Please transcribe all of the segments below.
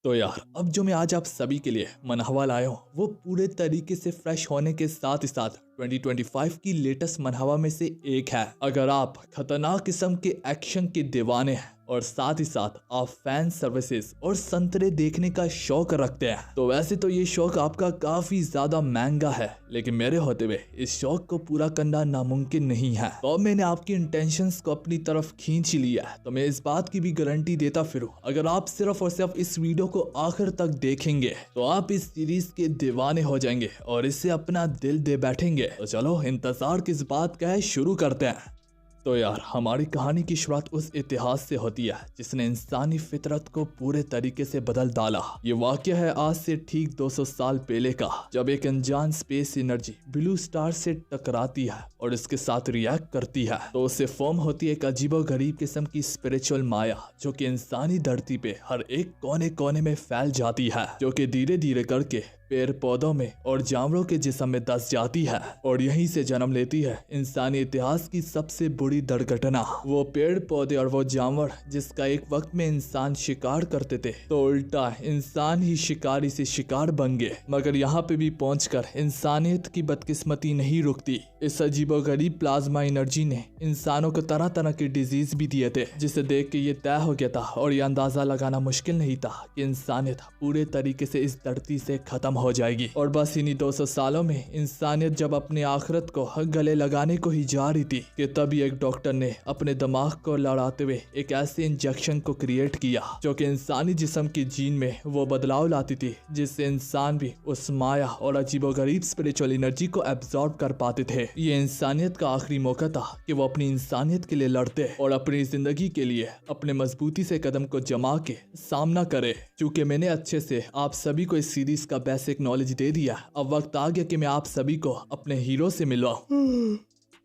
तो यार अब जो मैं आज आप सभी के लिए मनहवा लाया हूँ वो पूरे तरीके से फ्रेश होने के साथ ही साथ 2025 की लेटेस्ट मनहवा में से एक है। अगर आप खतरनाक किस्म के एक्शन के दीवाने हैं और साथ ही साथ आप फैन सर्विसेज और संतरे देखने का शौक रखते हैं तो वैसे तो ये शौक आपका काफी ज्यादा महंगा है, लेकिन मेरे होते हुए इस शौक को पूरा करना नामुमकिन नहीं है। तो अब मैंने आपकी इंटेंशंस को अपनी तरफ खींच लिया है, तो मैं इस बात की भी गारंटी देता फिरूं अगर आप सिर्फ और सिर्फ इस वीडियो को आखिर तक देखेंगे तो आप इस सीरीज के दीवाने हो जाएंगे और इससे अपना दिल दे बैठेंगे। तो चलो इंतजार किस बात का है, शुरू करते हैं। तो यार हमारी कहानी की शुरुआत उस इतिहास से होती है जिसने इंसानी फितरत को पूरे तरीके से बदल डाला। ये वाकया है आज से ठीक 200 साल पहले का, जब एक अनजान स्पेस एनर्जी ब्लू स्टार से टकराती है और इसके साथ रिएक्ट करती है तो उससे फॉर्म होती है एक अजीबोगरीब किस्म की स्पिरिचुअल माया जो कि इंसानी धरती पे हर एक कोने कोने में फैल जाती है, जो कि धीरे धीरे करके पेड़ पौधों में और जानवरों के जिस्म में धस जाती है और यहीं से जन्म लेती है इंसानी इतिहास की सबसे बुरी दुर्घटना। वो पेड़ पौधे और वो जानवर जिसका एक वक्त में इंसान शिकार करते थे तो उल्टा इंसान ही शिकारी से शिकार बन गए। मगर यहाँ पे भी पहुंचकर इंसानियत की बदकिस्मती नहीं रुकती। इस अजीबोगरीब प्लाज्मा एनर्जी ने इंसानों को तरह तरह के डिजीज भी दिए थे, जिसे देख के ये तय हो गया था और ये अंदाजा लगाना मुश्किल नहीं था कि इंसानियत पूरे तरीके से इस धरती से खत्म हो जाएगी। और बस इन्हीं 200 सालों में इंसानियत जब अपने आखिरत को गले लगाने को ही जा रही थी कि तभी एक डॉक्टर ने अपने दिमाग को लड़ाते हुए एक ऐसे इंजेक्शन को क्रिएट किया जो कि इंसानी जिस्म की जीन में वो बदलाव लाती थी जिससे इंसान भी उस माया और अजीबोगरीब स्पिरिचुअल एनर्जी को एब्जॉर्ब कर पाते थे। ये इंसानियत का आखिरी मौका था कि वो अपनी इंसानियत के लिए लड़ते और अपनी जिंदगी के लिए अपने मजबूती से कदम को जमा के सामना करे। क्योंकि मैंने अच्छे से आप सभी को इस सीरीज का बेसिक नॉलेज दे दिया, अब वक्त आ गया कि मैं आप सभी को अपने हीरो से मिलवाऊं।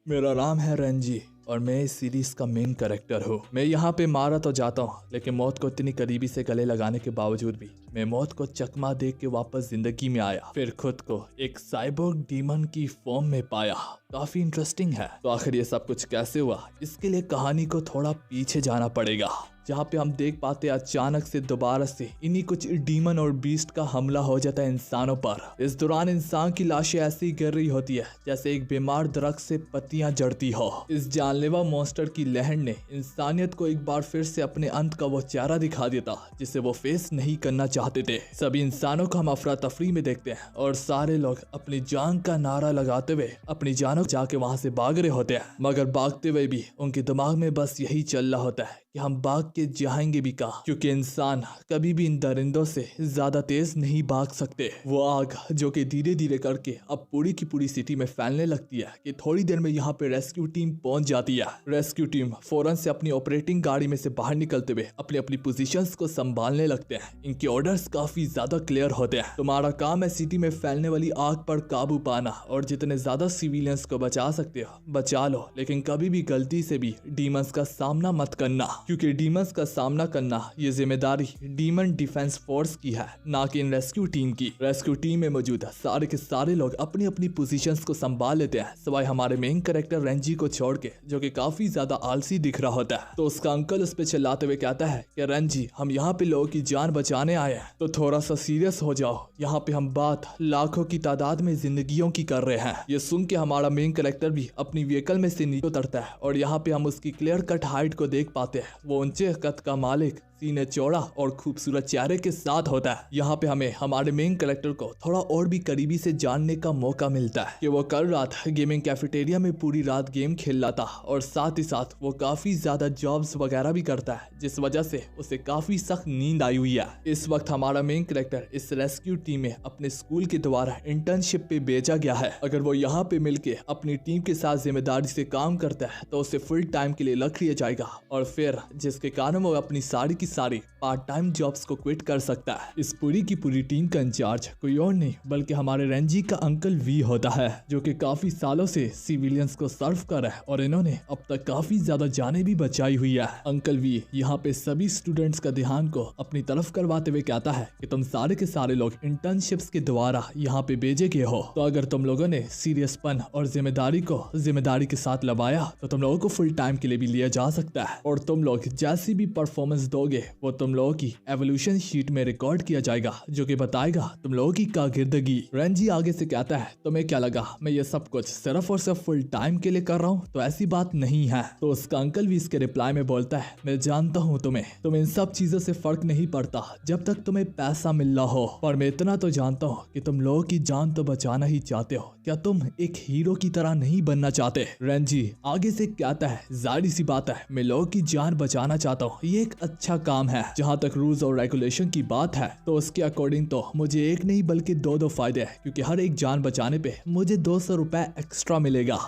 मेरा नाम है रंजी और मैं इस सीरीज का मेन कैरेक्टर हूँ। मैं यहाँ पे मारा तो जाता हूँ, लेकिन मौत को इतनी करीबी से गले लगाने के बावजूद भी मैं मौत को चकमा दे के वापस जिंदगी में आया, फिर खुद को एक साइबोर्ग डीमन की फॉर्म में पाया। काफी इंटरेस्टिंग है। तो आखिर ये सब कुछ कैसे हुआ, इसके लिए कहानी को थोड़ा पीछे जाना पड़ेगा, जहाँ पे हम देख पाते अचानक से दोबारा से इन्हीं कुछ डीमन और बीस्ट का हमला हो जाता है इंसानों पर। इस दौरान इंसान की लाशें ऐसी गिर रही होती है जैसे एक बीमार दरख्त से पत्तियां जड़ती हो। इस जानलेवा मॉन्स्टर की लहर ने इंसानियत को एक बार फिर से अपने अंत का वो चेहरा दिखा दिया था जिसे वो फेस नहीं करना चाहते थे। सभी इंसानों को हम अफरा तफरी में देखते हैं और सारे लोग अपनी जान का नारा लगाते हुए अपनी जानों जाके वहां से भाग रहे होते हैं, मगर भागते हुए भी उनके दिमाग में बस यही चल रहा होता है कि हम भाग के जाएंगे भी कहाँ, क्योंकि इंसान कभी भी इन दरिंदों से ज्यादा तेज नहीं भाग सकते। वो आग जो कि धीरे धीरे करके अब पूरी की पूरी सिटी में फैलने लगती है कि थोड़ी देर में यहाँ पे रेस्क्यू टीम पहुंच जाती है। रेस्क्यू टीम फौरन से अपनी ऑपरेटिंग गाड़ी में से बाहर निकलते हुए अपनी अपनी पोजीशंस को संभालने लगते हैं। इनके ऑर्डर्स काफी ज्यादा क्लियर होते हैं। तुम्हारा काम है सिटी में फैलने वाली आग पर काबू पाना और जितने ज्यादा सिविलियंस को बचा सकते हो बचा लो, लेकिन कभी भी गलती से भी डीमंस का सामना मत करना, क्योंकि डीमंस का सामना करना ये जिम्मेदारी डीमन डिफेंस फोर्स की है, ना कि इन रेस्क्यू टीम की। रेस्क्यू टीम में मौजूद सारे के सारे लोग अपनी अपनी पोजीशंस को संभाल लेते हैं, सिवाय हमारे मेन कैरेक्टर रेंजी को छोड़ के, जो कि काफी ज्यादा आलसी दिख रहा होता है। तो उसका अंकल उस पे चिल्लाते हुए कहता है कि रेंजी, हम यहाँ पे लोगों की जान बचाने आए हैं, तो थोड़ा सा सीरियस हो जाओ। यहाँ पे हम बात लाखों की तादाद में जिंदगियों की कर रहे हैं। ये सुन के हमारा मेन कैरेक्टर भी अपनी व्हीकल में से नीचे उतरता है और यहाँ पे हम उसकी क्लियर कट हाइट को देख पाते हैं। वो ऊंचे कद का मालिक, सीने चौड़ा और खूबसूरत चेहरे के साथ होता है। यहाँ पे हमें हमारे मेन कैरेक्टर को थोड़ा और भी करीबी से जानने का मौका मिलता है कि वो कल रात गेमिंग कैफेटेरिया में पूरी रात गेम खेल रहा था और साथ ही साथ वो काफी ज्यादा जॉब्स वगैरह भी करता है, जिस वजह से उसे काफी सख्त नींद आई हुई है। इस वक्त हमारा मेन कैरेक्टर इस रेस्क्यू टीम में अपने स्कूल के द्वारा इंटर्नशिप पे भेजा गया है। अगर वो यहाँ पे मिलके अपनी टीम के साथ जिम्मेदारी से काम करता है तो उसे फुल टाइम के लिए रख लिया जाएगा और फिर जिसके कारण वो अपनी सारी पार्ट टाइम जॉब्स को क्विट कर सकता है। इस पूरी की पूरी टीम का इंचार्ज कोई और नहीं बल्कि हमारे रेंजी का अंकल वी होता है, जो कि काफी सालों से सिविलियंस को सर्व कर रहा है और इन्होंने अब तक काफी ज्यादा जानें भी बचाई हुई है। अंकल वी यहाँ पे सभी स्टूडेंट्स का ध्यान को अपनी तरफ करवाते हुए कहता है कि तुम सारे के सारे लोग इंटर्नशिप्स के द्वारा यहाँ पे भेजे गए हो, तो अगर तुम लोगों ने सीरियसपन और जिम्मेदारी के साथ लगाया तो तुम लोगों को फुल टाइम के लिए भी लिया जा सकता है और तुम लोग जैसी भी परफॉर्मेंस दोगे करोगे वो तुम लोगों की एवोल्यूशन शीट में रिकॉर्ड किया जाएगा, जो कि बताएगा तुम लोगों की कागिर्दगी। रेंजी आगे से कहता है, तुम्हें क्या लगा मैं ये सब कुछ सिर्फ और सिर्फ फुल टाइम के लिए कर रहा हूँ? तो ऐसी बात नहीं है। तो उसका अंकल भी इसके रिप्लाई में बोलता है, मैं जानता हूँ तुम्हें इन सब चीजों से फर्क नहीं पड़ता जब तक तुम्हें पैसा मिल रहा हो, पर मैं इतना तो जानता हूँ कि तुम लोगों की जान तो बचाना ही चाहते हो। क्या तुम एक हीरो की तरह नहीं बनना चाहते? रेंजी आगे से कहता है, जाहिर सी बात है मैं लोगों की जान बचाना चाहता हूँ, ये एक अच्छा काम है। जहाँ तक रूल्स और रेगुलेशन की बात है तो उसके अकॉर्डिंग तो मुझे एक नहीं बल्कि दो फायदे हैं, क्योंकि हर एक जान बचाने पे मुझे 200 रुपए एक्स्ट्रा मिलेगा।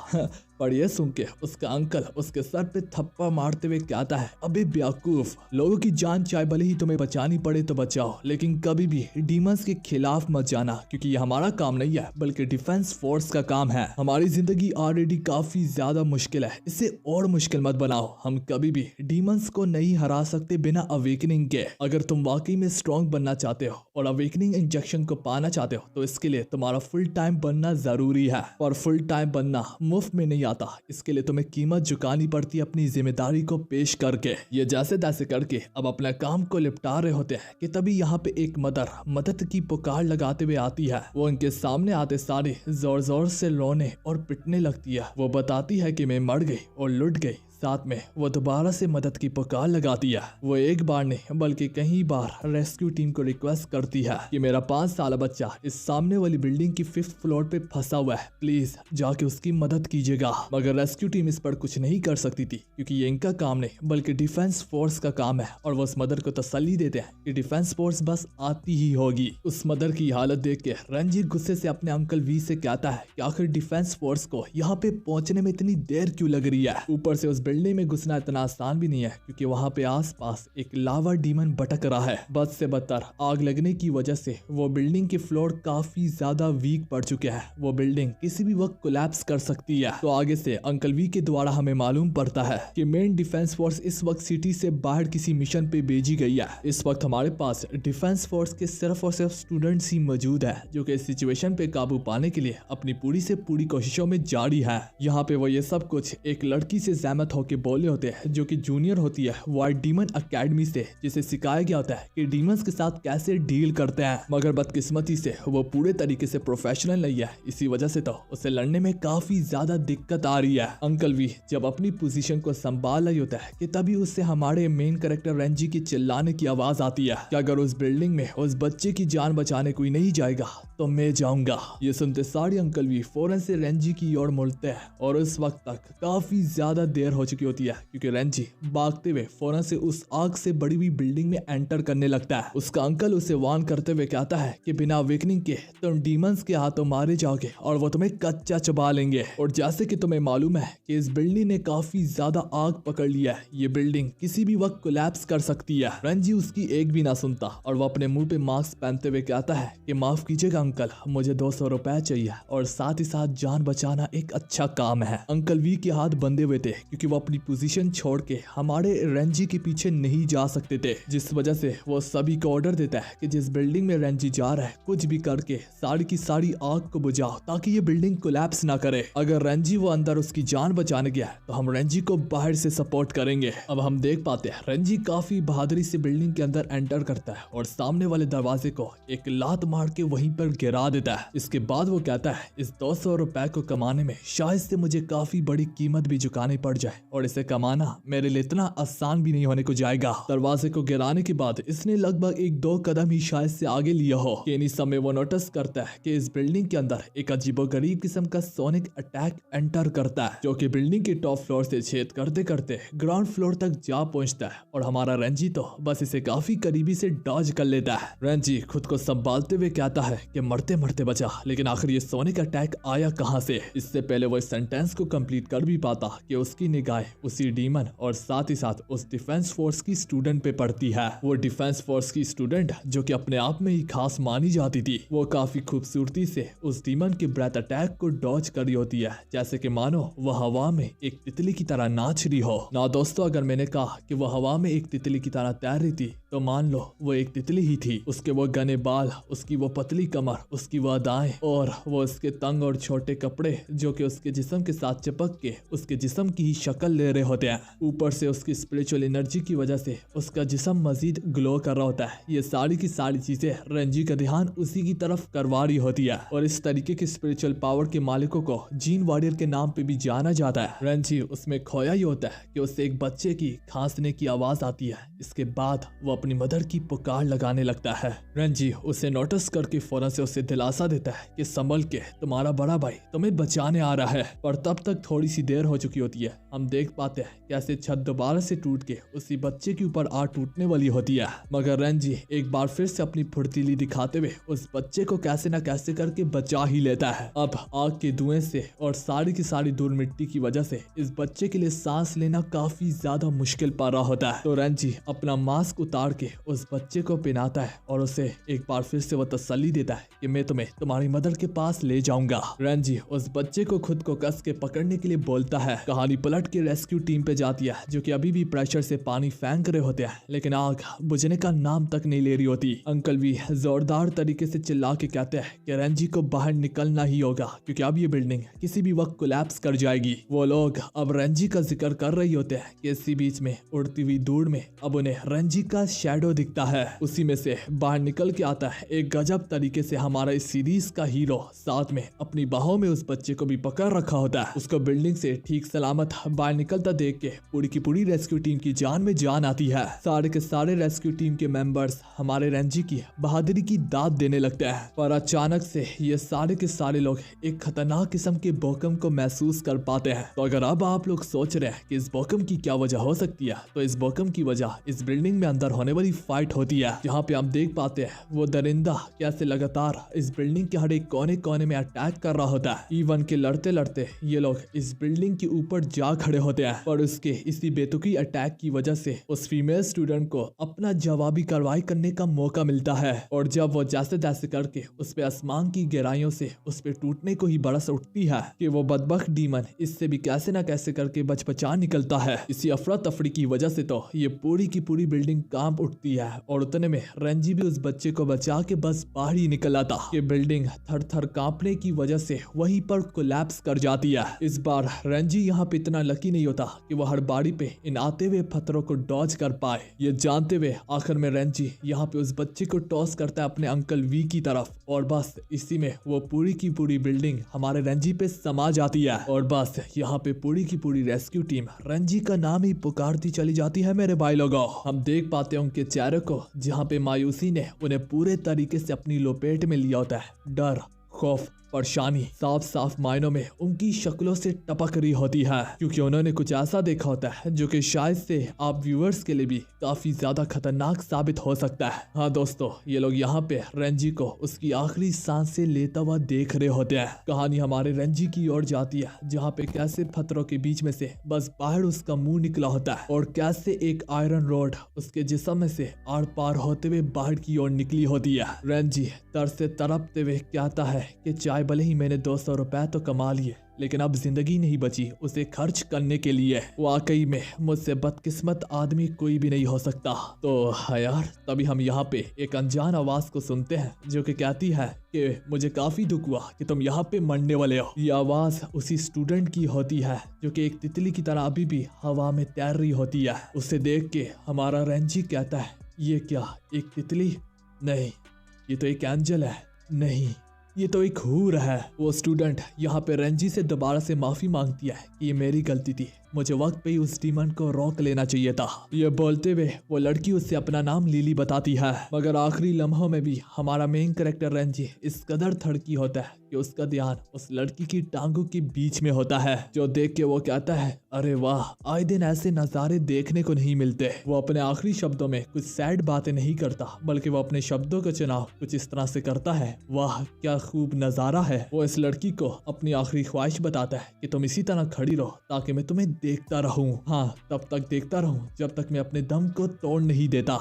पर यह सुन के उसका अंकल उसके सर पे थप्पड़ मारते हुए कहता है, अबे बेवकूफ, लोगों की जान चाहे भले ही तुम्हें बचानी पड़े तो बचाओ, लेकिन कभी भी डीमंस के खिलाफ मत जाना, क्योंकि ये हमारा काम नहीं है बल्कि डिफेंस फोर्स का काम है। हमारी जिंदगी ऑलरेडी काफी ज्यादा मुश्किल है, इसे और मुश्किल मत बनाओ। हम कभी भी डीमंस को नहीं हरा सकते बिना अवेकनिंग के। अगर तुम वाकई में स्ट्रॉन्ग बनना चाहते हो और अवेकनिंग इंजेक्शन को पाना चाहते हो तो इसके लिए तुम्हारा फुल टाइम बनना जरूरी है। और फुल टाइम बनना मुफ्त में नहीं आता, इसके लिए तुम्हें कीमत चुकानी पड़ती है अपनी जिम्मेदारी को पेश करके। ये जैसे तैसे करके अब अपना काम को निपटा रहे होते हैं कि तभी यहाँ पे एक मदर मदद की पुकार लगाते हुए आती है। वो उनके सामने आते सारे जोर जोर से रोने और पिटने लगती है। वो बताती है कि मैं मर गई और लुट गई। साथ में वो दोबारा से मदद की पुकार लगाती है। वो एक बार नहीं बल्कि कई बार रेस्क्यू टीम को रिक्वेस्ट करती है कि मेरा 5 साल बच्चा इस सामने वाली बिल्डिंग की 5th फ्लोर पे फंसा हुआ है, प्लीज जाके उसकी मदद कीजिएगा। मगर रेस्क्यू टीम इस पर कुछ नहीं कर सकती थी, क्योंकि ये इनका काम नहीं बल्कि डिफेंस फोर्स का काम है। और वो उस मदर को तसल्ली देते हैं कि डिफेंस फोर्स बस आती ही होगी। उस मदर की हालत देख के रंजीत गुस्से से अपने अंकल वी से कहता है कि आखिर डिफेंस फोर्स को यहाँ पे पहुंचने में इतनी देर क्यों लग रही है? ऊपर से उस बिल्डिंग में घुसना इतना आसान भी नहीं है, क्योंकि वहाँ पे आसपास एक लावा डीमन भटक रहा है। बद से बदतर आग लगने की वजह से वो बिल्डिंग के फ्लोर काफी ज्यादा वीक पड़ चुके हैं। वो बिल्डिंग किसी भी वक्त कोलैप्स कर सकती है। तो आगे से अंकल वी के द्वारा हमें मालूम पड़ता है कि मेन डिफेंस फोर्स इस वक्त सिटी से बाहर किसी मिशन पे भेजी गई है। इस वक्त हमारे पास डिफेंस फोर्स के सिर्फ और सिर्फ स्टूडेंट्स ही मौजूद है, जो कि इस सिचुएशन पे काबू पाने के लिए अपनी पूरी से पूरी कोशिशों में जारी है। यहाँ पे वो ये सब कुछ एक लड़की से जहमत होके बोले होते हैं, जो कि जूनियर होती है वाइट डीमन अकेडमी से, जिसे सिखाया गया होता है कि डीमंस के साथ कैसे डील करते हैं। मगर बदकिस्मती से वो पूरे तरीके से प्रोफेशनल नहीं है, इसी वजह से तो उसे लड़ने में काफी ज्यादा दिक्कत आ रही है। अंकल वी जब अपनी पोजीशन को संभाल रही होता है कि तभी उससे हमारे मेन कैरेक्टर रेंजी की चिल्लाने की आवाज आती है कि अगर उस बिल्डिंग में उस बच्चे की जान बचाने कोई नहीं जाएगा तो मैं जाऊंगा। ये सुनते सारे अंकल वी फौरन से रेंजी की ओर मुड़ते हैं और उस वक्त तक काफी ज्यादा देर हो चुकी होती है, क्योंकि रेंजी भागते हुए फौरन से उस आग से बड़ी हुई बिल्डिंग में एंटर करने लगता है। उसका अंकल उसे वार्न करते हुए कहता है कि बिना अवेकनिंग के तुम डीमंस के हाथों मारे जाओगे और वो तुम्हें कच्चा चबा लेंगे। और जैसे कि तुम्हें मालूम है कि इस बिल्डिंग ने काफी ज्यादा आग पकड़ लिया है, ये बिल्डिंग किसी भी वक्त कोलैप्स कर सकती है। रेंजी उसकी एक भी ना सुनता और वो अपने मुंह पे मास्क पहनते हुए कहता है कि माफ कीजिएगा अंकल, मुझे 200 रुपए चाहिए और साथ ही साथ जान बचाना एक अच्छा काम है। अंकल वी के हाथ बंधे हुए थे, क्योंकि वो अपनी पोजीशन छोड़ के हमारे रेंजी के पीछे नहीं जा सकते थे, जिस वजह से वो सभी को ऑर्डर देता है कि जिस बिल्डिंग में रेंजी जा रहा है कुछ भी करके सारी की सारी आग को बुझाओ, ताकि ये बिल्डिंग कोलैप्स ना करे। अगर रेंजी वो अंदर उसकी जान बचाने गया तो हम रेंजी को बाहर से सपोर्ट करेंगे। अब हम देख पाते हैं रेंजी काफी बहादुरी से बिल्डिंग के अंदर एंटर करता है और सामने वाले दरवाजे को एक लात मार के वहीं पर गिरा देता है। इसके बाद वो कहता है इस 200 रुपए को कमाने में शायद से मुझे काफी बड़ी कीमत भी चुकानी पड़ जाए, और इसे कमाना मेरे लिए इतना आसान भी नहीं होने को जाएगा। दरवाजे को गिराने के बाद इसने लगभग 1-2 कदम ही शायद से आगे लिया हो कि इन्हीं समय वो नोटिस करता है कि इस बिल्डिंग के अंदर एक अजीबोगरीब किस्म का सोनिक अटैक एंटर करता है, जो कि बिल्डिंग के टॉप फ्लोर से छेद करते करते ग्राउंड फ्लोर तक जा पहुंचता है। और हमारा रेंजी तो बस इसे काफी करीबी से डॉज कर लेता है। रेंजी खुद को संभालते हुए कहता है कि मरते मरते बचा, लेकिन आखिर ये सोनिक अटैक आया कहां से? इससे पहले वो इस सेंटेंस को कंप्लीट कर भी पाता कि उसकी निगाह उसी डीमन और साथ ही साथ उस डिफेंस फोर्स की स्टूडेंट पे पड़ती है। वो डिफेंस फोर्स की स्टूडेंट जो कि अपने आप में ही खास मानी जाती थी, वो काफी खूबसूरती से उस डीमन के ब्रेथ अटैक को डॉज कर रही होती है, जैसे कि मानो वो हवा में एक तितली की तरह नाच रही हो। ना दोस्तों, अगर मैंने कहा कि वो हवा में एक तितली की तरह तैर रही थी तो मान लो वो एक तितली ही थी। उसके वो घने बाल, उसकी वो पतली कमर, उसकी वो अदाएं और वो उसके तंग और छोटे कपड़े जो कि उसके जिस्म के साथ चिपक के उसके जिस्म की ही शक्ल ले रहे होते हैं। ऊपर से उसकी स्पिरिचुअल एनर्जी की वजह से उसका जिस्म मजीद ग्लो कर रहा होता है। ये सारी की सारी चीजें रेंजी का ध्यान उसी की तरफ करवा रही होती है। और इस तरीके की स्पिरिचुअल पावर के मालिकों को जीन वॉरियर के नाम पे भी जाना जाता है। रेंजी उसमें खोया ही होता है कि उससे एक बच्चे की खांसने की आवाज आती है। इसके बाद वो अपनी मदर की पुकार लगाने लगता है। रेंजी उसे नोटिस करके फौरन से उसे दिलासा देता है कि संभल के, तुम्हारा बड़ा भाई तुम्हें बचाने आ रहा है। पर तब तक थोड़ी सी देर हो चुकी होती है। हम देख पाते हैं कैसे छत दोबारा से टूट के उसी बच्चे के ऊपर आ टूटने वाली होती है। मगर रेंजी एक बार फिर से अपनी फुर्तीली दिखाते हुए उस बच्चे को कैसे न कैसे करके बचा ही लेता है। अब आग के धुएं से और सारी की सारी धूल मिट्टी की वजह से इस बच्चे के लिए सांस लेना काफी ज्यादा मुश्किल पा रहा होता है। तो रेंजी अपना मास्क उतार के उस बच्चे को पहनाता है और उसे एक बार फिर से वो तसल्ली देता है कि मैं तुम्हें तुम्हारी मदर के पास ले जाऊंगा। रेंजी उस बच्चे को खुद को कस के पकड़ने के लिए बोलता है। कहानी पलट के रेस्क्यू टीम पे जाती है जो कि अभी भी प्रेशर से पानी फेंक रहे होते हैं, लेकिन आग बुझने का नाम तक नहीं ले रही होती। अंकल भी जोरदार तरीके से चिल्ला के कहते हैं कि रेंजी को बाहर निकलना ही होगा क्योंकि अब ये बिल्डिंग किसी भी वक्त कोलैप्स कर जाएगी। वो लोग अब रेंजी का जिक्र कर रही होते हैं कि इसी बीच में उड़ती हुई धूल में अब उन्हें रेंजी का शैडो दिखता है। उसी में से बाहर निकल के आता है एक गजब तरीके से हमारा इस सीरीज का हीरो, साथ में अपनी बाहों में उस बच्चे को भी पकड़ रखा होता है। उसको बिल्डिंग से ठीक सलामत बाहर निकलता देख के पूरी की पूरी रेस्क्यू टीम की जान में जान आती है। सारे के सारे रेस्क्यू टीम के मेंबर्स हमारे रेंजी की बहादुरी की दाद देने लगते हैं। पर अचानक से ये सारे के सारे लोग एक खतरनाक किस्म के भूकंप को महसूस कर पाते हैं। तो अगर अब आप लोग सोच रहे हैं कि इस भूकंप की क्या वजह हो सकती है, तो इस भूकंप की वजह इस बिल्डिंग में अंदर होने वाली फाइट होती है, जहाँ पे हम देख पाते हैं वो दरिंदा कैसे लगातार इस बिल्डिंग के हर एक कोने कोने में अटैक कर रहा होता है। इवन के लड़ते लड़ते ये लोग इस बिल्डिंग के ऊपर जा खड़े होते हैं। और उसके इसी बेतुकी अटैक की वजह से उस फीमेल स्टूडेंट को अपना जवाबी कार्रवाई करने का मौका मिलता है। और जब वो जैसे तैसे करके उस पे आसमान की गहराइयों से उस पे टूटने को ही बरस उठती है कि वो बदबख्त डीमन इससे भी कैसे न कैसे करके बच निकलता है। इसी अफरा तफरी की वजह से तो ये पूरी की पूरी बिल्डिंग कांप उठती है। और उतने में रेंजी भी उस बच्चे को बचा के बस बाहर ही निकल आता। ये बिल्डिंग थर थर कांपने की वजह से वहीं पर कोलैप्स कर जाती है। इस बार रेंजी यहाँ पे इतना लकी नहीं होता कि वो हर बारी पे इन आते हुए पत्थरों को डॉज कर पाए। ये जानते हुए आखिर में रेंजी यहाँ पे उस बच्चे को टॉस करता है अपने अंकल वी की तरफ। और बस इसी में वो पूरी की पूरी बिल्डिंग हमारे रेंजी पे समा जाती है। और बस यहाँ पे पूरी की पूरी रेस्क्यू टीम रेंजी का नाम ही पुकारती चली जाती है। मेरे भाई लोगों, हम देख पाते हैं उनके चेहरे को जहाँ पे मायूसी ने उन्हें पूरे तरीके से अपनी लपेट में लिया होता है। डर, खौफ, परेशानी साफ साफ मायनों में उनकी शक्लों से टपक रही होती है, क्योंकि उन्होंने कुछ ऐसा देखा होता है जो कि शायद से आप व्यूअर्स के लिए भी काफी ज्यादा खतरनाक साबित हो सकता है। हाँ दोस्तों, ये लोग यहाँ पे रेंजी को उसकी आखिरी सांसें लेता हुआ देख रहे होते हैं। कहानी हमारे रेंजी की ओर जाती है, जहाँ पे कैसे पत्थरों के बीच में से बस बाहर उसका मुंह निकला होता है और कैसे एक आयरन रोड उसके जिस्म में से आर पार होते हुए बाहर की ओर निकली होती है। रेंजी तरस से तड़पते हुए कहता है कि चाहे भले ही मैंने 200 रुपए तो कमा लिए, लेकिन अब जिंदगी नहीं बची उसे खर्च करने के लिए। वाकई में मुझसे बदकिस्मत आदमी कोई भी नहीं हो सकता। तो हाँ यार, तभी हम यहाँ पे एक अनजान आवाज को सुनते हैं जो कि कहती है कि मुझे काफी दुख हुआ कि तुम यहाँ पे मरने वाले हो। ये आवाज उसी स्टूडेंट की होती है जो कि एक तितली की तरह अभी भी हवा में तैर रही होती है। उसे देख के हमारा रेंजी कहता है, ये क्या एक तितली? नहीं, ये तो एक एंजल है। नहीं, ये तो एक हूर है। वो स्टूडेंट यहाँ पे रेंजी से दोबारा से माफी मांगती है कि ये मेरी गलती थी, मुझे वक्त पे ही उस डीमन को रोक लेना चाहिए था। ये बोलते हुए वो लड़की उससे अपना नाम लिली बताती है। मगर आखिरी लम्हों में भी हमारा मेन कैरेक्टर रेंजी इस कदर थड़की होता है कि उसका ध्यान उस लड़की की टांगों के बीच में होता है, जो देख के वो कहता है, अरे वाह, आए दिन ऐसे नजारे देखने को नहीं मिलते। वो अपने आखिरी शब्दों में कुछ सैड बातें नहीं करता, बल्कि वो अपने शब्दों का चुनाव कुछ इस तरह से करता है, वाह क्या खूब नजारा है। वो इस लड़की को अपनी आखिरी ख्वाहिश बताता है कि तुम इसी तरह खड़ी रहो ताकि मैं तुम्हें देखता रहूं। हाँ, तब तक देखता रहूं जब तक मैं अपने दम को तोड़ नहीं देता।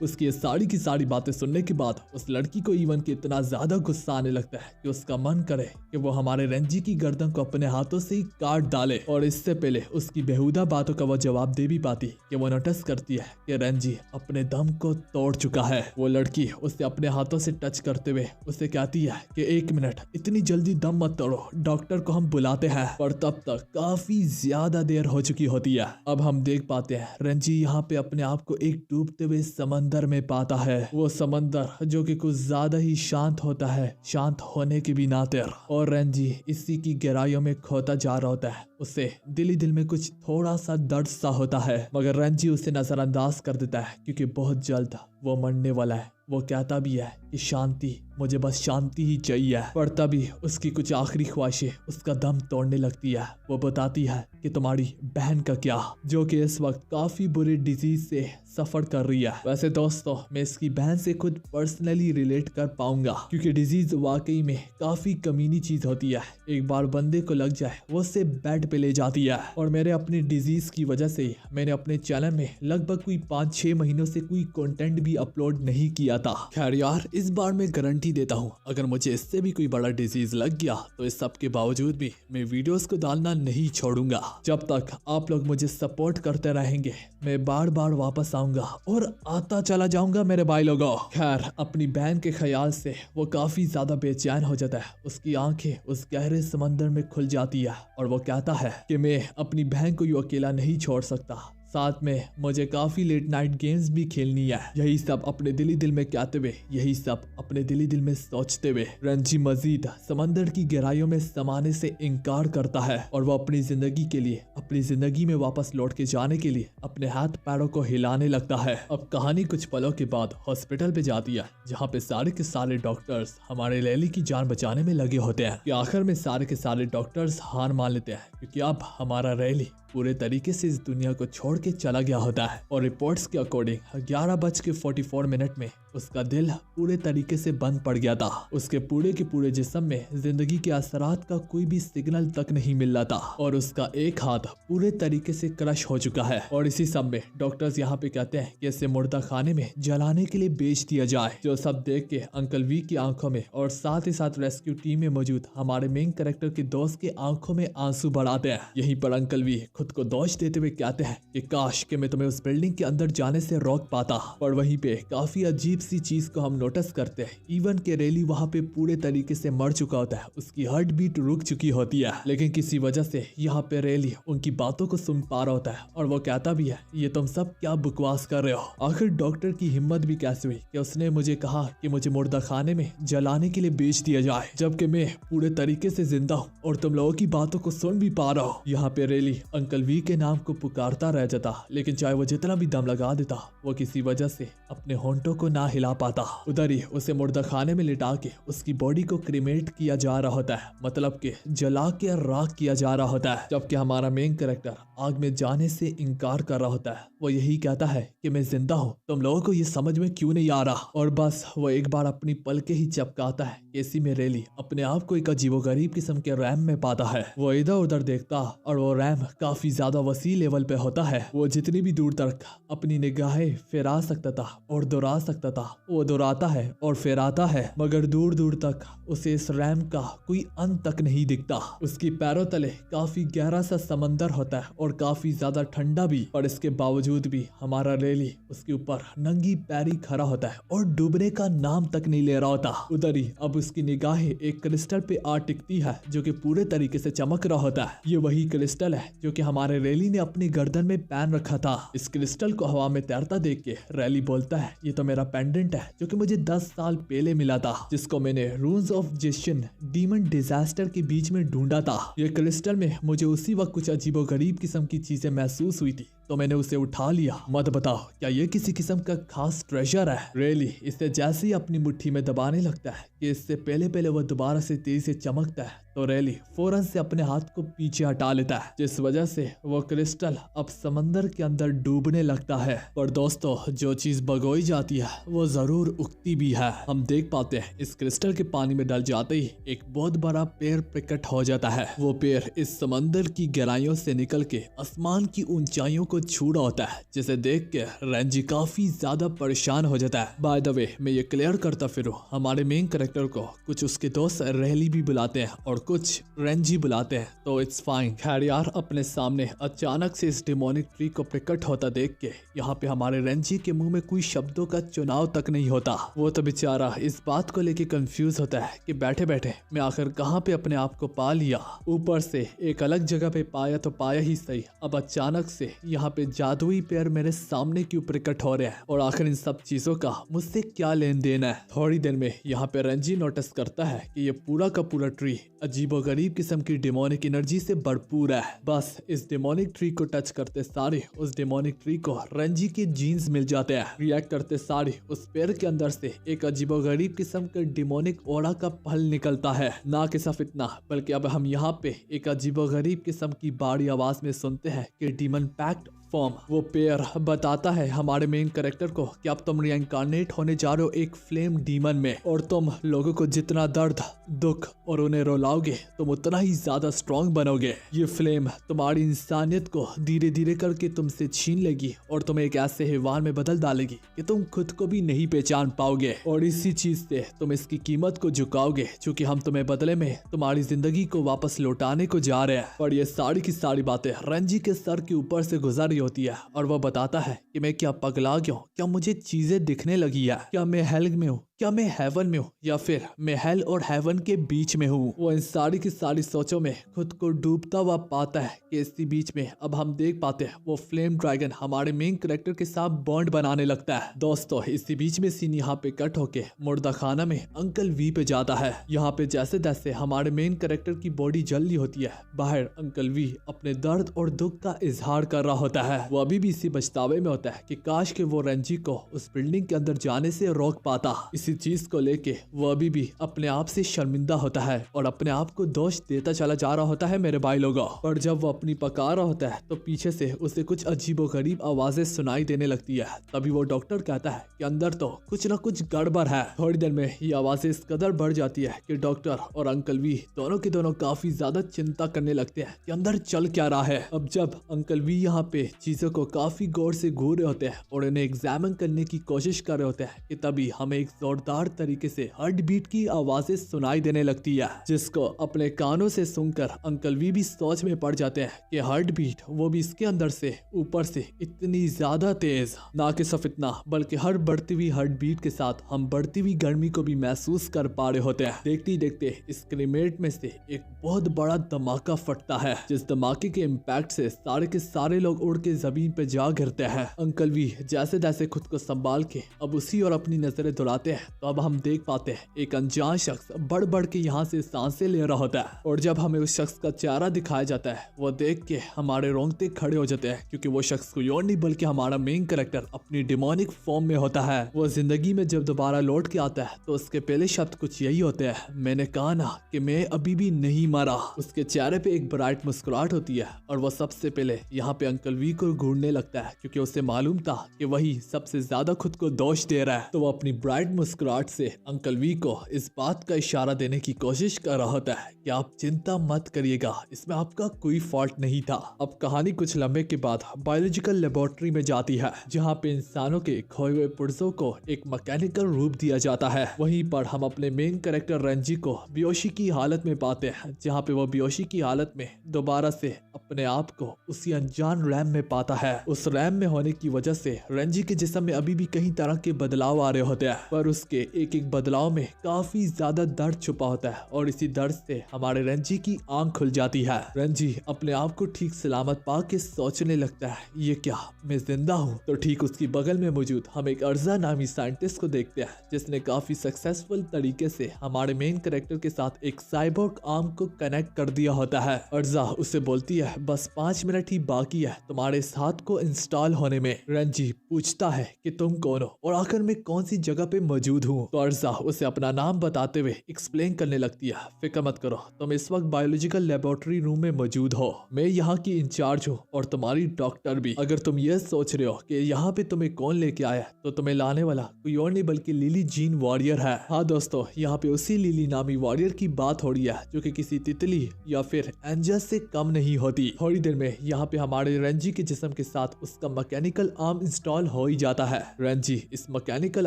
उसकी ये सारी की सारी बातें सुनने के बाद उस लड़की को इवन के इतना ज्यादा गुस्सा आने लगता है कि उसका मन करे कि वो हमारे रेंजी की गर्दन को अपने हाथों से ही काट डाले। और इससे पहले उसकी बेहुदा बातों का वो जवाब दे भी पाती कि वो नोटिस करती है कि रेंजी अपने दम को तोड़ चुका है। वो लड़की उसे अपने हाथों से टच करते हुए उसे कहती है कि 1 मिनट, इतनी जल्दी दम मत तोड़ो, डॉक्टर को हम बुलाते हैं। पर तब तक काफी ज्यादा देर हो चुकी होती है। अब हम देख पाते हैं रेंजी यहाँ पे अपने आप को एक डूबते हुए समंदर में पाता है। वो समंदर जो कि कुछ ज्यादा ही शांत होता है, शांत होने के भी नाते। और रेंजी इसी की गहराइयों में खोता जा रहा होता है। उसे दिल ही दिल में कुछ थोड़ा सा दर्द सा होता है, मगर रेंजी उसे नजरअंदाज कर देता है क्योंकि बहुत जल्द वो मरने वाला है। वो कहता भी है कि शांति, मुझे बस शांति ही चाहिए। पर तभी उसकी कुछ आखिरी ख्वाहिशें उसका दम तोड़ने लगती है। वो बताती है कि तुम्हारी बहन का क्या, जो कि इस वक्त काफी बुरी डिजीज से सफर कर रही है। वैसे दोस्तों, मैं इसकी बहन से खुद पर्सनली रिलेट कर पाऊंगा क्योंकि डिजीज वाकई में काफी कमीनी चीज होती है। एक बार बंदे को लग जाए वो उसे बेड पे ले जाती है। और मेरे अपनी डिजीज की वजह से मैंने अपने चैनल में लगभग कोई 5-6 महीनों से कोई कंटेंट भी अपलोड नहीं किया था। खैर यार, इस बार मैं गारंटी देता हूँ अगर मुझे इससे भी कोई बड़ा डिजीज लग गया तो इस सब के बावजूद भी मैं वीडियोस को डालना नहीं छोड़ूंगा। जब तक आप लोग मुझे सपोर्ट करते रहेंगे मैं बार बार वापस आऊंगा और आता चला जाऊंगा मेरे भाई लोगों। खैर, अपनी बहन के ख्याल से वो काफी ज्यादा बेचैन हो जाता है। उसकी आंखें उस गहरे समंदर में खुल जाती है और वो कहता है कि मैं अपनी बहन को यूं अकेला नहीं छोड़ सकता, साथ में मुझे काफी लेट नाइट गेम्स भी खेलनी है। यही सब अपने दिली दिल में कहते हुए, यही सब अपने दिली दिल में सोचते हुए रेंजी मजीद समंदर की गहराइयों में समाने से इनकार करता है और वो अपनी जिंदगी के लिए, अपनी जिंदगी में वापस लौट के जाने के लिए अपने हाथ पैरों को हिलाने लगता है। अब कहानी कुछ पलों के बाद हॉस्पिटल पे जाती है जहाँ पे सारे के सारे डॉक्टर्स हमारे लैली की जान बचाने में लगे होते हैं। कि आखिर में सारे के सारे डॉक्टर्स हार मान लेते हैं क्योंकि अब हमारा रैली पूरे तरीके से इस दुनिया को छोड़ के चला गया होता है। और रिपोर्ट्स के अकॉर्डिंग 11:44 में उसका दिल पूरे तरीके से बंद पड़ गया था। उसके पूरे के पूरे जिस्म में जिंदगी के असरात का कोई भी सिग्नल तक नहीं मिल रहा था और उसका एक हाथ पूरे तरीके से क्रश हो चुका है। और इसी सब में डॉक्टर्स यहाँ पे कहते हैं कि इसे मुर्दा खाने में जलाने के लिए बेच दिया जाए। जो सब देख के अंकल वी की आंखों में और साथ ही साथ रेस्क्यू टीम में मौजूद हमारे मेन कैरेक्टर के दोस्त के आंखों में आंसू बढ़ाते हैं। यहीं पर अंकल वी खुद को दोष देते हुए कहते हैं कि काश कि मैं तुम्हें उस बिल्डिंग के अंदर जाने से रोक पाता। पर वहीं पे काफी अजीब सी चीज को हम नोटिस करते हैं। इवन के रैली वहाँ पे पूरे तरीके से मर चुका होता है, उसकी हार्ट बीट रुक चुकी होती है, लेकिन किसी वजह से यहाँ पे रैली उनकी बातों को सुन पा रहा होता है और वो कहता भी है ये तुम सब क्या बकवास कर रहे हो। आखिर डॉक्टर की हिम्मत भी कैसे हुई कि उसने मुझे कहा कि मुझे मुर्दा खाने में जलाने के लिए बेच दिया जाए, जबकि मैं पूरे तरीके से जिंदा हूँ और तुम लोगों की बातों को सुन भी पा रहा हूँ। यहाँ पे रैली अंकल वी के नाम को पुकारता रह जाता, लेकिन चाहे वो जितना भी दम लगा देता वो किसी वजह से अपने होंठों को ना हिला पाता। उधर ही उसे मुर्दा खाने में लिटा के उसकी बॉडी को क्रीमेट किया जा रहा होता है, मतलब कि जला के राख किया जा रहा होता है, जबकि हमारा मेन कैरेक्टर आग में जाने से इनकार कर रहा होता है। वो यही कहता है कि मैं जिंदा हूँ, तुम लोगों को ये समझ में क्यों नहीं आ रहा। और बस वो एक बार अपनी पलके ही चपकाता है। इसी में रैली अपने आप को एक अजीबोगरीब किस्म के रैम में पाता है। वो इधर उधर देखता और वो रैम काफी ज्यादा वसी लेवल पे होता है। वो जितनी भी दूर तक अपनी निगाहें फिरा सकता था और दोहरा सकता था वो दोहराता है और फिराता है, मगर दूर दूर तक उसे इस रैम का कोई अंत तक नहीं दिखता। उसकी पैरों तले काफी गहरा सा समंदर होता है और काफी ज्यादा ठंडा भी, और इसके बावजूद भी हमारा रैली उसके ऊपर नंगी पैरी खड़ा होता है और डूबने का नाम तक नहीं ले रहा होता। उधर ही अब उसकी निगाहें एक क्रिस्टल पे आ टिकती है जो कि पूरे तरीके से चमक रहा होता है। ये वही क्रिस्टल है जो कि हमारे रैली ने अपनी गर्दन में पहन रखा था। इस क्रिस्टल को हवा में तैरता देख के रैली बोलता है ये तो मेरा पेंडेंट है जो कि मुझे 10 साल पहले मिला था, जिसको मैंने रून्स ऑफ जिशन डीमन डिजास्टर के बीच में ढूंढा था। ये क्रिस्टल में मुझे उसी वक्त कुछ अजीबोगरीब किस्म की चीजें महसूस हुई थी तो मैंने उसे उठा लिया। मत बताओ क्या ये किसी किस्म का खास ट्रेजर है। रैली इसे जैसे ही अपनी मुट्ठी में दबाने लगता है कि इससे पहले पहले वह दोबारा से तेजी से चमकता है तो रैली फौरन से अपने हाथ को पीछे हटा लेता है, जिस वजह से वो क्रिस्टल अब समंदर के अंदर डूबने लगता है। पर दोस्तों, जो चीज बगोई जाती है वो जरूर उगती भी है। हम देख पाते हैं इस क्रिस्टल के पानी में डल जाते ही एक बहुत बड़ा पेड़ प्रकट हो जाता है। वो पेड़ इस समंदर की गहराइयों से निकल के आसमान की ऊंचाइयों को को छू रहा होता है, जिसे देख के रेंजी काफी ज्यादा परेशान हो जाता है। बाय द वे मैं ये क्लियर करता फिरूं, हमारे मेन कैरेक्टर को कुछ उसके दोस्त रेली भी बुलाते हैं और कुछ रेंजी बुलाते हैं, तो इट्स फाइन। खैर यार, अपने सामने अचानक से इस डिमोनिक ट्री को प्रकट होता देख के यहाँ पे हमारे रेंजी के मुंह में कोई शब्दों का चुनाव तक नहीं होता। वो तो बेचारा इस बात को लेके कंफ्यूज होता है कि बैठे बैठे मैं आखिर कहाँ पे अपने आप को पा लिया। ऊपर से एक अलग जगह पे पाया तो पाया ही सही, अब अचानक से यहाँ पे जादुई पैर मेरे सामने क्यों प्रकट हो रहे हैं और आखिर इन सब चीजों का मुझसे क्या लेन देन है। थोड़ी देर में यहाँ पे रेंजी नोटिस करता है कि ये पूरा का पूरा ट्री अजीबोगरीब किस्म की डिमोनिक एनर्जी से भरपूर है। बस इस डिमोनिक ट्री को टच करते सारे उस डिमोनिक ट्री को रेंजी के जीन्स मिल जाते हैं। रिएक्ट करते सारे उस पेड़ के अंदर से एक अजीबोगरीब किस्म का डिमोनिक ओरा का फल निकलता है। ना कि सिर्फ इतना, बल्कि अब हम यहाँ पे एक अजीबोगरीब किस्म की बाड़ी आवाज में सुनते हैं कि डीमन पैक्ट फॉर्म। वो पेयर बताता है हमारे मेन कैरेक्टर को कि अब तुम रिइंकार्नेट होने जा रहे हो एक फ्लेम डीमन में, और तुम लोगों को जितना दर्द, दुख और उन्हें रुलाओगे तुम उतना ही ज्यादा स्ट्रॉन्ग बनोगे। ये फ्लेम तुम्हारी इंसानियत को धीरे धीरे करके तुमसे छीन लेगी और तुम्हें एक ऐसे हैवान में बदल डालेगी कि तुम खुद को भी नहीं पहचान पाओगे, और इसी चीज से तुम इसकी कीमत को झुकाओगे, क्योंकि हम तुम्हें बदले में तुम्हारी जिंदगी को वापस लौटाने को जा रहे हैं। और ये सारी की सारी बातें रेंजी के सर के ऊपर से गुजर होती है और वह बताता है कि मैं क्या पगला गया हूँ, क्या मुझे चीजें दिखने लगी है, क्या मैं हेल में हूँ, क्या मैं हेवन में हूँ, या फिर मैं हेल और हेवन के बीच में हूँ। वो इन सारी की सारी सोचों में खुद को डूबता हुआ पाता है कि इसी बीच में अब हम देख पाते हैं वो फ्लेम ड्रैगन हमारे मेन कैरेक्टर के साथ बॉन्ड बनाने लगता है। दोस्तों, इसी बीच में सीन यहाँ पे कट होके मुर्दा खाना में अंकल वी पे जाता है। यहाँ पे जैसे जैसे हमारे मेन कैरेक्टर की बॉडी जल रही होती है, बाहर अंकल वी अपने दर्द और दुख का इजहार कर रहा होता है। वो अभी भी इसी पछतावे में होता है कि काश के वो रेंजी को उस बिल्डिंग के अंदर जाने से रोक पाता। इसी चीज को लेके वो अभी भी अपने आप से शर्मिंदा होता है और अपने आप को दोष देता चला जा रहा होता है मेरे भाई लोगों। पर जब वो अपनी पका रहा होता है तो पीछे से उसे कुछ अजीबोगरीब आवाजें सुनाई देने लगती है। तभी वो डॉक्टर कहता है कि अंदर तो कुछ न कुछ गड़बड़ है। थोड़ी देर में ये आवाजें इस कदर बढ़ जाती है कि डॉक्टर और अंकल वी दोनों के दोनों काफी ज्यादा चिंता करने लगते हैं कि अंदर चल क्या रहा है। अब जब अंकल वी यहाँ पे चीजों को काफी गौर से घूर रहे होते हैं और इन्हें एग्जामिन करने की कोशिश कर रहे होते हैं कि तभी हमें एक जोरदार तरीके से हार्ट बीट की आवाजें सुनाई देने लगती है, जिसको अपने कानों से सुनकर अंकल वी भी सोच में पड़ जाते हैं कि हार्ट बीट वो भी इसके अंदर से ऊपर से इतनी ज्यादा तेज। ना कि सिर्फ इतना, बल्कि हर बढ़ती हुई हार्ट बीट के साथ हम बढ़ती हुई गर्मी को भी महसूस कर पा रहे होते हैं। देखते ही देखते इस क्रिमेट में से एक बहुत बड़ा धमाका फटता है, जिस धमाके के इम्पैक्ट से सारे के सारे लोग उड़ के जमीन पे जा गिरते हैं। अंकल वी जैसे जैसे खुद को संभाल के अब उसी और अपनी नजरें दौड़ाते हैं तो अब हम देख पाते हैं एक अनजान शख्स बढ़ बढ़ के यहाँ से सांसें ले रहा होता है, और जब हमें उस शख्स का चेहरा दिखाया जाता है वो देख के हमारे रोंगटे खड़े हो जाते हैं, क्योंकि वो शख्स कोई और नहीं बल्कि हमारा मेन कैरेक्टर अपनी डिमोनिक फॉर्म में होता है। वो जिंदगी में जब दोबारा लौट के आता है तो उसके पहले शब्द कुछ यही होते हैं, मैंने कहा ना कि मैं अभी भी नहीं मरा। उसके चेहरे पे एक ब्राइट मुस्कुराहट होती है और वो सबसे पहले यहाँ पे अंकल वी को घूरने लगता है, क्योंकि उसे मालूम था कि वही सबसे ज्यादा खुद को दोष दे रहा है। तो वो अपनी ब्राइट मुस्कुराहट से अंकल वी को इस बात का इशारा देने की कोशिश कर रहा होता है कि आप चिंता मत करिएगा, इसमें आपका कोई फॉल्ट नहीं था। अब कहानी कुछ लम्बे के बाद बायोलॉजिकल लेबोरेटरी में जाती है, जहाँ पे इंसानों के खोए हुए पुर्जों को एक मैकेनिकल रूप दिया जाता है। वहीं पर हम अपने मेन कैरेक्टर रेंजी को बेहोशी की हालत में पाते हैं, जहाँ पे वो बेहोशी की हालत में दोबारा से अपने आप को उसी अनजान रैम में पाता है। उस रैम में होने की वजह से रेंजी के जिस्म में अभी भी कई तरह के बदलाव आ रहे होते हैं, पर उसके एक एक बदलाव में काफी ज्यादा दर्द छुपा होता है, और इसी दर्द से हमारे रेंजी की आंख खुल जाती है। रेंजी अपने आप को ठीक सलामत पा के सोचने लगता है, ये क्या मैं जिंदा हूँ? तो ठीक उसकी बगल में मौजूद हम एक अर्जा नामी साइंटिस्ट को देखते हैं, जिसने काफी सक्सेसफुल तरीके से हमारे मेन कैरेक्टर के साथ एक साइबोर्ग आर्म को कनेक्ट कर दिया होता है। अर्जा उसे बोलती है बस 5 मिनट ही बाकी है तुम्हारे इस हाथ को इंस्टॉल होने में। रेंजी पूछता है कि तुम कौन हो और आखिर में कौन सी जगह पे मौजूद मौजूद हूँ। तो अर्जा उसे अपना नाम बताते हुए एक्सप्लेन करने लगती है, फिक्र मत करो, तुम इस वक्त बायोलॉजिकल लेबोरेटरी रूम में मौजूद हो, मैं यहाँ की इंचार्ज हूँ और तुम्हारी डॉक्टर भी। अगर तुम ये सोच रहे हो कि यहाँ पे तुम्हें कौन लेके आया, तो तुम्हें लाने वाला कोई और नहीं बल्कि लिली जीन वॉरियर है। हाँ दोस्तों, यहाँ पे उसी लिली नामी वॉरियर की बात हो रही है जो कि किसी तितली या फिर एंजल से कम नहीं होती। थोड़ी देर में यहाँ पे हमारे रेंजी के जिस्म के साथ उसका मैकेनिकल आर्म इंस्टॉल हो ही जाता है। रेंजी इस मैकेनिकल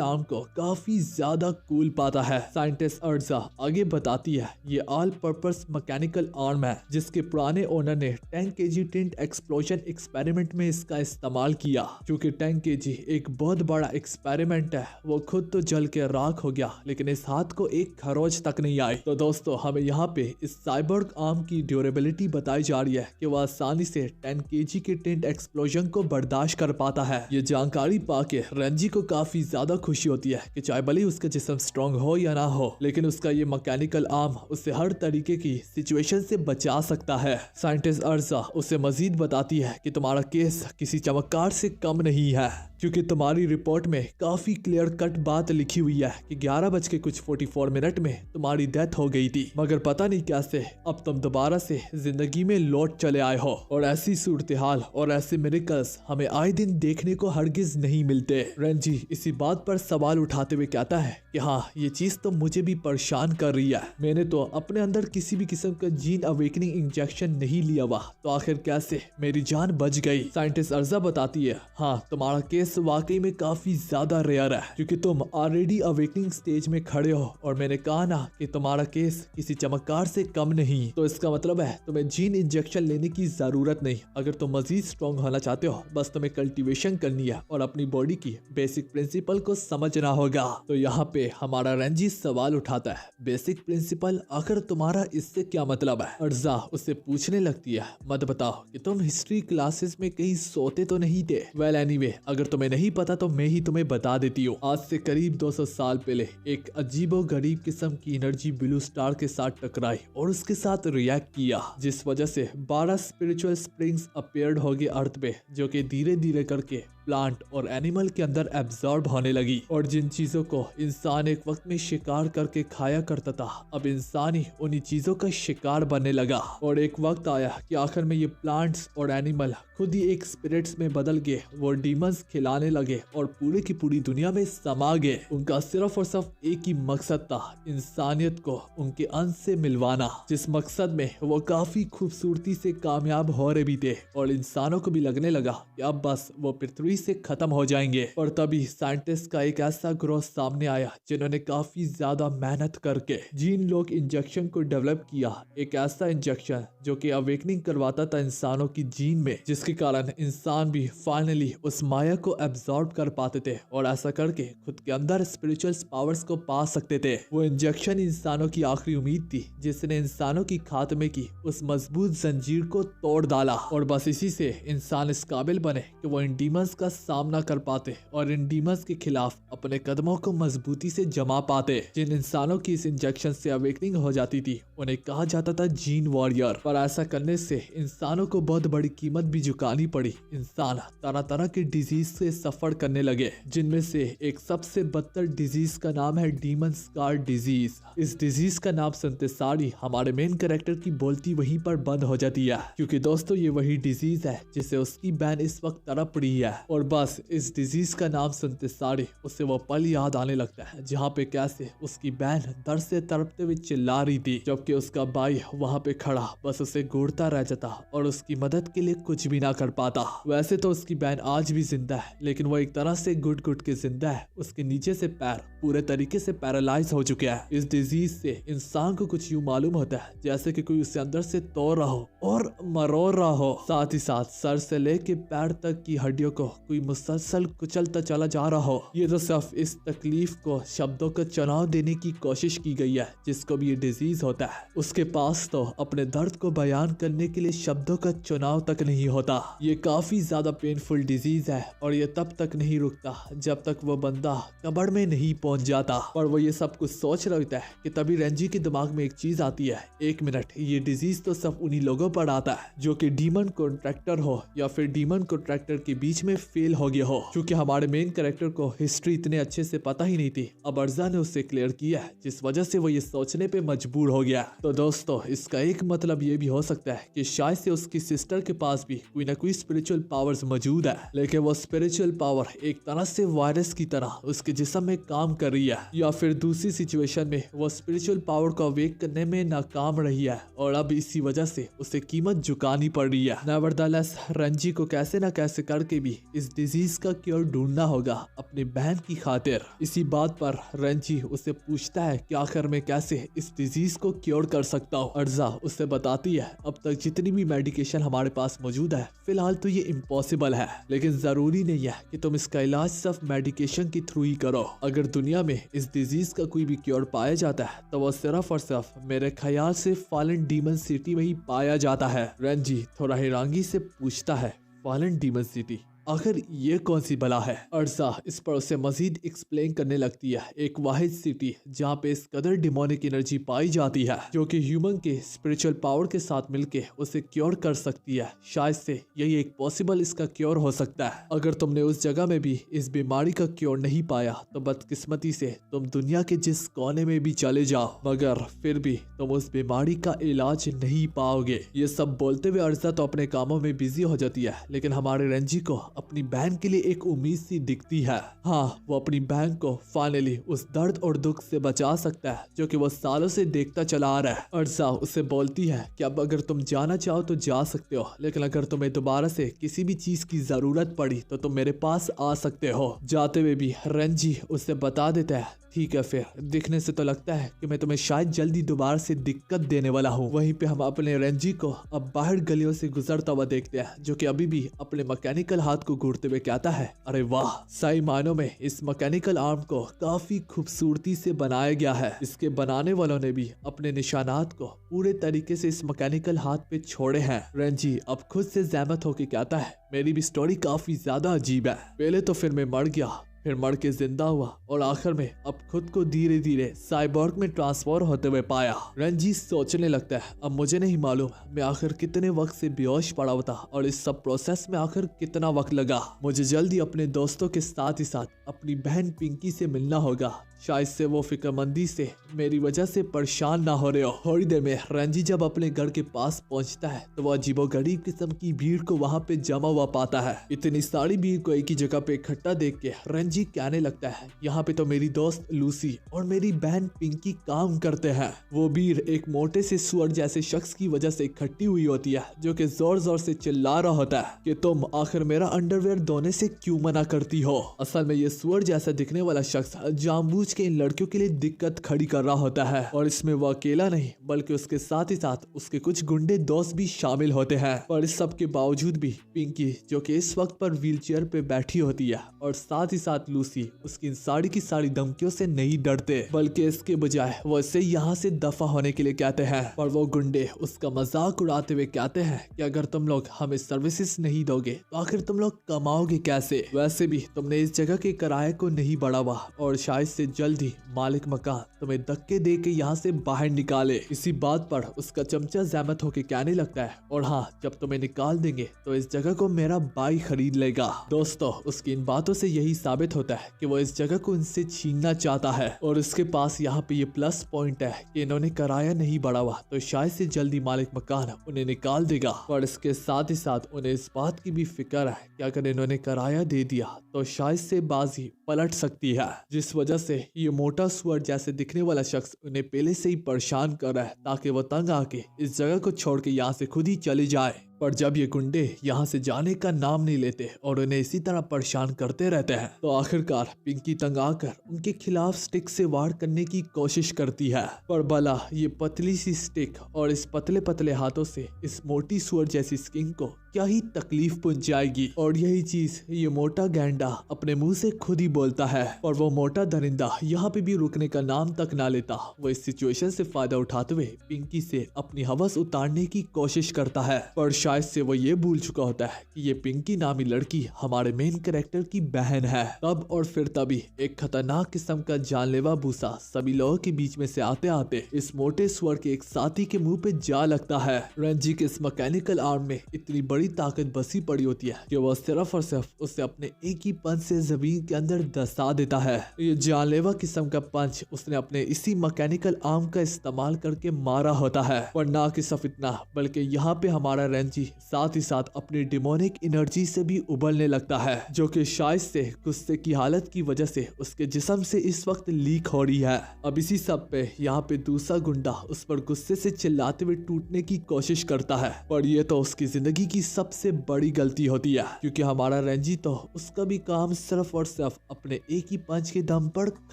आर्म को काफी ज्यादा कूल पाता है। साइंटिस्ट अर्जा आगे बताती है, ये ऑल पर्पस मैकेनिकल आर्म है जिसके पुराने ओनर ने 10 kg टिंट एक्सप्लोजन एक्सपेरिमेंट में इसका इस्तेमाल किया। क्योंकि 10 kg एक बहुत बड़ा एक्सपेरिमेंट है, वो खुद तो जल के राख हो गया लेकिन इस हाथ को एक खरोच तक नहीं आई। तो दोस्तों, हमें यहाँ पे इस साइबर्ग आर्म की ड्यूरेबिलिटी बताई जा रही है कि वह आसानी से 10 kg के टिंट एक्सप्लोजन को बर्दाश्त कर पाता है। ये जानकारी पाके रेंजी को काफी ज्यादा खुशी होती है कि चाहे भले उसका जिस्म स्ट्रॉन्ग हो या ना हो, लेकिन उसका ये मैकेनिकल आर्म उसे हर तरीके की सिचुएशन से बचा सकता है। साइंटिस्ट अर्जा उसे मजीद बताती है कि तुम्हारा केस किसी चमत्कार से कम नहीं है, क्योंकि तुम्हारी रिपोर्ट में काफी क्लियर कट बात लिखी हुई है कि 11:44 में तुम्हारी डेथ हो गई थी, मगर पता नहीं कैसे अब तुम दोबारा से जिंदगी में लौट चले आए हो। और ऐसी सूरत हाल और ऐसे मिरेकल्स हमें आए दिन देखने को हरगिज नहीं मिलते। रेंजी इसी बात पर सवाल उठाते हुए कहता है कि हाँ, ये चीज तो मुझे भी परेशान कर रही है। मैंने तो अपने अंदर किसी भी किस्म का जीन अवेकनिंग इंजेक्शन नहीं लिया हुआ, तो आखिर कैसे मेरी जान बच गई। साइंटिस्ट अर्जा बताती है, हाँ, तुम्हारा केस वाकई में काफी ज्यादा रेयर है, क्योंकि तुम ऑलरेडी अवेकनिंग स्टेज में खड़े हो और मैंने कहा ना कि तुम्हारा केस किसी चमत्कार से कम नहीं। तो इसका मतलब है तुम्हें जीन इंजेक्शन लेने की जरूरत नहीं। अगर तुम मजीद स्ट्रॉन्ग होना चाहते हो, बस तुम्हें कल्टीवेशन करनी है और अपनी बॉडी की बेसिक प्रिंसिपल को समझना होगा। तो यहाँ पे हमारा रेंजी सवाल उठाता है, बेसिक प्रिंसिपल, आखिर तुम्हारा इससे क्या मतलब है? अर्जा उससे पूछने लगती है, मत बताओ कि तुम हिस्ट्री क्लासेस में कहीं सोते तो नहीं थे। वेल एनीवे, अगर तुम्हें नहीं पता तो मैं ही तुम्हें बता देती हूँ। आज से करीब 200 साल पहले एक अजीबो गरीब किस्म की एनर्जी ब्लू स्टार के साथ टकराई और उसके साथ रिएक्ट किया, जिस वजह से 12 स्पिरिचुअल स्प्रिंग्स अपीयर्ड हो गए अर्थ पे, जो कि धीरे धीरे करके प्लांट और एनिमल के अंदर एब्जॉर्ब होने लगी। और जिन चीजों को इंसान एक वक्त में शिकार करके खाया करता था, अब इंसान ही उन्हीं चीजों का शिकार बनने लगा। और एक वक्त आया कि आखिर में ये प्लांट्स और एनिमल खुद ही एक स्पिरिट्स में बदल गए, वो डीमंस खिलाने लगे और पूरे की पूरी दुनिया में समा गए। उनका सिर्फ और सिर्फ एक ही मकसद था, इंसानियत को उनके अंश से मिलवाना, जिस मकसद में वो काफी खूबसूरती से कामयाब हो रहे भी थे। और इंसानों को भी लगने लगा कि अब बस वो पृथ्वी से खत्म हो जाएंगे। और तभी साइंटिस्ट का एक ऐसा ग्रोथ सामने आया जिन्होंने काफी ज्यादा मेहनत करके जीन लॉक इंजेक्शन को डेवलप किया। एक ऐसा इंजेक्शन जो कि अवेकनिंग करवाता था इंसानों की जीन में, जिसके कारण इंसान भी फाइनली उस माया को एब्जॉर्ब कर पाते थे और ऐसा करके खुद के अंदर स्पिरिचुअल पावर्स को पा सकते थे। वो इंजेक्शन इंसानों की आखिरी उम्मीद थी, जिसने इंसानों की खात्मे की उस मजबूत जंजीर को तोड़ डाला। और बस इसी से इंसान इस काबिल बने कि वो इन डीमंस का सामना कर पाते और इन डीमंस के खिलाफ अपने कदमों को मजबूती से जमा पाते। जिन इंसानों की इस इंजेक्शन से अवेकनिंग हो जाती थी, उन्हें कहा जाता था जीन वॉरियर। पर ऐसा करने से इंसानों को बहुत बड़ी कीमत भी चुकानी पड़ी। इंसान तरह तरह के डिजीज से सफर करने लगे, जिनमें से एक सबसे बदतर डिजीज का नाम है डीमन स्कार डिजीज। इस डिजीज का नाम सुनते सारी हमारे मेन कैरेक्टर की बोलती वहीं पर बंद हो जाती है, क्योंकि दोस्तों ये वही डिजीज है जिसे उसकी बहन इस वक्त तड़प रही है। और बस इस डिजीज का नाम सुनते सारे उसे वो पल याद आने लगता है जहाँ पे कैसे उसकी बहन दर्द से तड़पते हुए चिल्ला रही थी, जबकि उसका भाई वहाँ पे खड़ा बस उसे घूरता रह जाता और उसकी मदद के लिए कुछ भी ना कर पाता। वैसे तो उसकी बहन आज भी जिंदा है, लेकिन वो एक तरह से घुट घुट के जिंदा है। उसके नीचे से पैर पूरे तरीके से पैरालाइज हो चुके हैं। इस डिजीज से इंसान को कुछ यूं मालूम होता है जैसे कि कोई उससे अंदर से तोड़ रहा हो और मरोड़ रहा हो। साथ ही साथ सर से लेके पैर तक की हड्डियों को कोई मुसलसल कुचलता चला जा रहा हो। ये तो सिर्फ इस तकलीफ को शब्दों का चुनाव देने की कोशिश की गई है जिसको भी ये डिजीज होता है। उसके पास तो अपने दर्द को बयान करने के लिए शब्दों का चुनाव तक नहीं होता। ये काफी ज्यादा पेनफुल डिजीज है और ये तब तक नहीं रुकता जब तक वो बंदा कब्र में नहीं पहुंच जाता। और वो ये सब कुछ सोच रहा होता है कि तभी रेंजी के दिमाग में एक चीज आती है, एक मिनट, ये डिजीज तो सब उन्हीं लोगों पर आता है जो कि डीमन कॉन्ट्रैक्टर हो या फिर डीमन कॉन्ट्रैक्टर के बीच में फेल हो गया हो। क्योंकि हमारे मेन कैरेक्टर को हिस्ट्री इतने अच्छे से पता ही नहीं थी, अब अर्जा ने उससे क्लियर किया है, जिस वजह से वो ये सोचने पे मजबूर हो गया। तो दोस्तों इसका एक मतलब ये भी हो सकता है कि शायद से उसकी सिस्टर के पास भी कोई ना कोई स्पिरिचुअल पावर्स मौजूद है, लेकिन वो स्पिरिचुअल पावर एक तरह से वायरस की तरह उसके जिस्म में काम कर रही है, या फिर दूसरी सिचुएशन में वो स्पिरिचुअल पावर को अवेक करने में नाकाम रही है और अब इसी वजह से उसे कीमत चुकानी पड़ रही है। नेवरदलेस रंजी को कैसे न कैसे करके भी इस डिजीज का क्योर ढूंढना होगा अपनी बहन की खातिर। इसी बात पर रंजी उससे पूछता है कि आखिर में कैसे इस डिजीज को क्योर कर सकता हूँ। अर्जा उससे बताती है अब तक जितनी भी मेडिकेशन हमारे पास मौजूद है फिलहाल तो ये इम्पॉसिबल है, लेकिन जरूरी नहीं है कि तुम इसका इलाज सिर्फ मेडिकेशन के थ्रू ही करो। अगर दुनिया में इस डिजीज का कोई भी क्योर पाया जाता है तो वो सिर्फ और सिर्फ मेरे ख्याल से फॉलन डीमन सिटी में ही पाया जाता है। रंजी थोड़ा हैरानगी से पूछता है फॉलन डीमन सिटी, आखिर ये कौन सी बला है? अर्जा इस पर उसे मजीद एक्सप्लेन करने लगती है, एक वाहिद सिटी जहाँ पे इस कदर डिमोनिक एनर्जी पाई जाती है जो कि ह्यूमन के स्पिरिचुअल पावर के साथ मिलके उसे क्योर कर सकती है। शायद से यही एक पॉसिबल इसका क्योर हो सकता है। अगर तुमने उस जगह में भी इस बीमारी का क्योर नहीं पाया तो बदकिस्मती से तुम दुनिया के जिस कोने में भी चले जाओ, मगर फिर भी तुम उस बीमारी का इलाज नहीं पाओगे। ये सब बोलते हुए अर्जा तो अपने कामों में बिजी हो जाती है, लेकिन हमारे रंजी को अपनी बहन के लिए एक उम्मीद सी दिखती है। हाँ, वो अपनी बहन को फाइनली उस दर्द और दुख से बचा सकता है जो कि वो सालों से देखता चला आ रहा है। अर्जा उसे बोलती है कि अब अगर तुम जाना चाहो तो जा सकते हो, लेकिन अगर तुम्हें दोबारा से किसी भी चीज की जरूरत पड़ी तो तुम मेरे पास आ सकते हो। जाते हुए भी रंजी उसे बता देता है ठीक है, फिर दिखने से तो लगता है कि मैं तुम्हें शायद जल्दी दोबारा से दिक्कत देने वाला हूँ। वहीं पे हम अपने रंजी को अब बाहर गलियों से गुजरता हुआ देखते हैं, जो कि अभी भी अपने मैकेनिकल हाथ को घूरते हुए कहता है अरे वाह, सही मायनों में इस मैकेनिकल आर्म को काफी खूबसूरती से बनाया गया है। इसके बनाने वालों ने भी अपने निशानात को पूरे तरीके से इस मैकेनिकल हाथ पे छोड़े हैं। रंजी अब खुद से जहमत होकर कहता है मेरी भी स्टोरी काफी ज्यादा अजीब है। पहले तो फिर मैं मर गया, फिर मर के जिंदा हुआ और आखिर में अब खुद को धीरे धीरे साइबोर्ग में ट्रांसफॉर्म होते हुए पाया। रंजी सोचने लगता है अब मुझे नहीं मालूम मैं आखिर कितने वक्त से बेहोश पड़ा हुआ था और इस सब प्रोसेस में आखिर कितना वक्त लगा। मुझे जल्दी अपने दोस्तों के साथ ही साथ अपनी बहन पिंकी से मिलना होगा, शायद से वो फिक्रमंदी से मेरी वजह से परेशान ना हो रहे हो। थोड़ी देर में रंजी जब अपने घर के पास पहुंचता है तो वह अजीबोगरीब किस्म की भीड़ को वहां पे जमा हुआ पाता है। इतनी सारी भीड़ को एक ही जगह पे इकट्ठा देख के रंजी कहने लगता है यहाँ पे तो मेरी दोस्त लूसी और मेरी बहन पिंकी काम करते हैं। वो भीड़ एक मोटे से सुअर जैसे शख्स की वजह से इकट्ठी हुई होती है जो कि जोर जोर से चिल्ला रहा होता है कि तुम आखिर मेरा अंडरवेयर धोने से क्यों मना करती हो। असल में ये सुअर जैसा दिखने वाला शख्स जानबूझ के इन लड़कियों के लिए दिक्कत खड़ी कर रहा होता है और इसमें वो अकेला नहीं बल्कि उसके साथ ही साथ उसके कुछ गुंडे दोस्त भी शामिल होते हैं। पर इस सब के बावजूद भी पिंकी जो कि इस वक्त पर व्हील चेयर पे बैठी होती है और साथ ही साथ लूसी उसकी इन सारी की सारी धमकियों से नहीं डरते, बल्कि इसके बजाय वो इसे यहाँ से दफा होने के लिए कहते हैं। पर वो गुंडे उसका मजाक उड़ाते हुए कहते हैं कि अगर तुम लोग हमें सर्विसेज नहीं दोगे तो आखिर तुम लोग कमाओगे कैसे? वैसे भी तुमने इस जगह के किराए को नहीं बढ़ावा और शायद से जल्दी मालिक मकान तुम्हें धक्के दे के यहाँ से बाहर निकाले। इसी बात पर उसका चमचा जहमत होके कहने लगता है और हाँ, जब तुम्हें निकाल देंगे तो इस जगह को मेरा भाई खरीद लेगा। दोस्तों उसकी इन बातों से यही साबित होता है कि वो इस जगह को इनसे छीनना चाहता है और उसके पास यहाँ पे ये प्लस पॉइंट है कि इन्होंने किराया नहीं बढ़ावा तो शायद से जल्दी मालिक मकान उन्हें निकाल देगा। पर इसके साथ ही साथ उन्हें इस बात की भी फिक्र है कि अगर इन्होंने किराया दे दिया तो शायद से बाजी पलट सकती है, जिस वजह से ये मोटा सुअर जैसे दिखने वाला शख्स उन्हें पहले से ही परेशान कर रहा है ताकि वो तंग आके इस जगह को छोड़ के यहाँ से खुद ही चले जाए। पर जब ये गुंडे यहाँ से जाने का नाम नहीं लेते और उन्हें इसी तरह परेशान करते रहते हैं तो आखिरकार पिंकी तंग आकर उनके खिलाफ स्टिक से वार करने की कोशिश करती है। पर भला ये पतली सी स्टिक और इस पतले पतले हाथों से इस मोटी सुअर जैसी स्किन को क्या ही तकलीफ पहुंचाएगी। और यही चीज ये मोटा गैंडा अपने मुंह से खुद ही बोलता है। और वो मोटा दरिंदा यहाँ पे भी रुकने का नाम तक ना लेता। वो इस सिचुएशन से फायदा उठाते हुए पिंकी से अपनी हवस उतारने की कोशिश करता है। पर शायद से वो ये भूल चुका होता है कि ये पिंकी नामी लड़की हमारे मेन कैरेक्टर की बहन है। तब और फिर तभी एक खतरनाक किस्म का जानलेवा भूसा सभी लोगों के बीच में से आते आते इस मोटे स्वर के एक साथी के मुंह पे जा लगता है। रेंजी के इस मैकेनिकल आर्म में इतनी बड़ी ताकत बसी पड़ी होती है कि वह सिर्फ और सिर्फ उसे अपने एक ही पंच से जमीन के अंदर धंसा देता है। ये जानलेवा किस्म का पंच उसने अपने इसी मैकेनिकल आर्म का इस्तेमाल करके मारा होता है। और ना कि सिर्फ इतना, बल्कि यहाँ पे हमारा रेंजी साथ ही साथ अपनी डिमोनिक एनर्जी से भी उबलने लगता है, जो कि शायद से गुस्से की हालत की वजह से उसके जिस्म से इस वक्त लीक हो रही है। अब इसी सब पे यहाँ पे दूसरा गुंडा उस पर गुस्से से चिल्लाते हुए टूटने की कोशिश करता है, पर ये तो उसकी जिंदगी की सबसे बड़ी गलती होती है, क्योंकि हमारा रेंजी तो उसका भी काम सिर्फ और सिर्फ अपने एक ही पंच के दम पर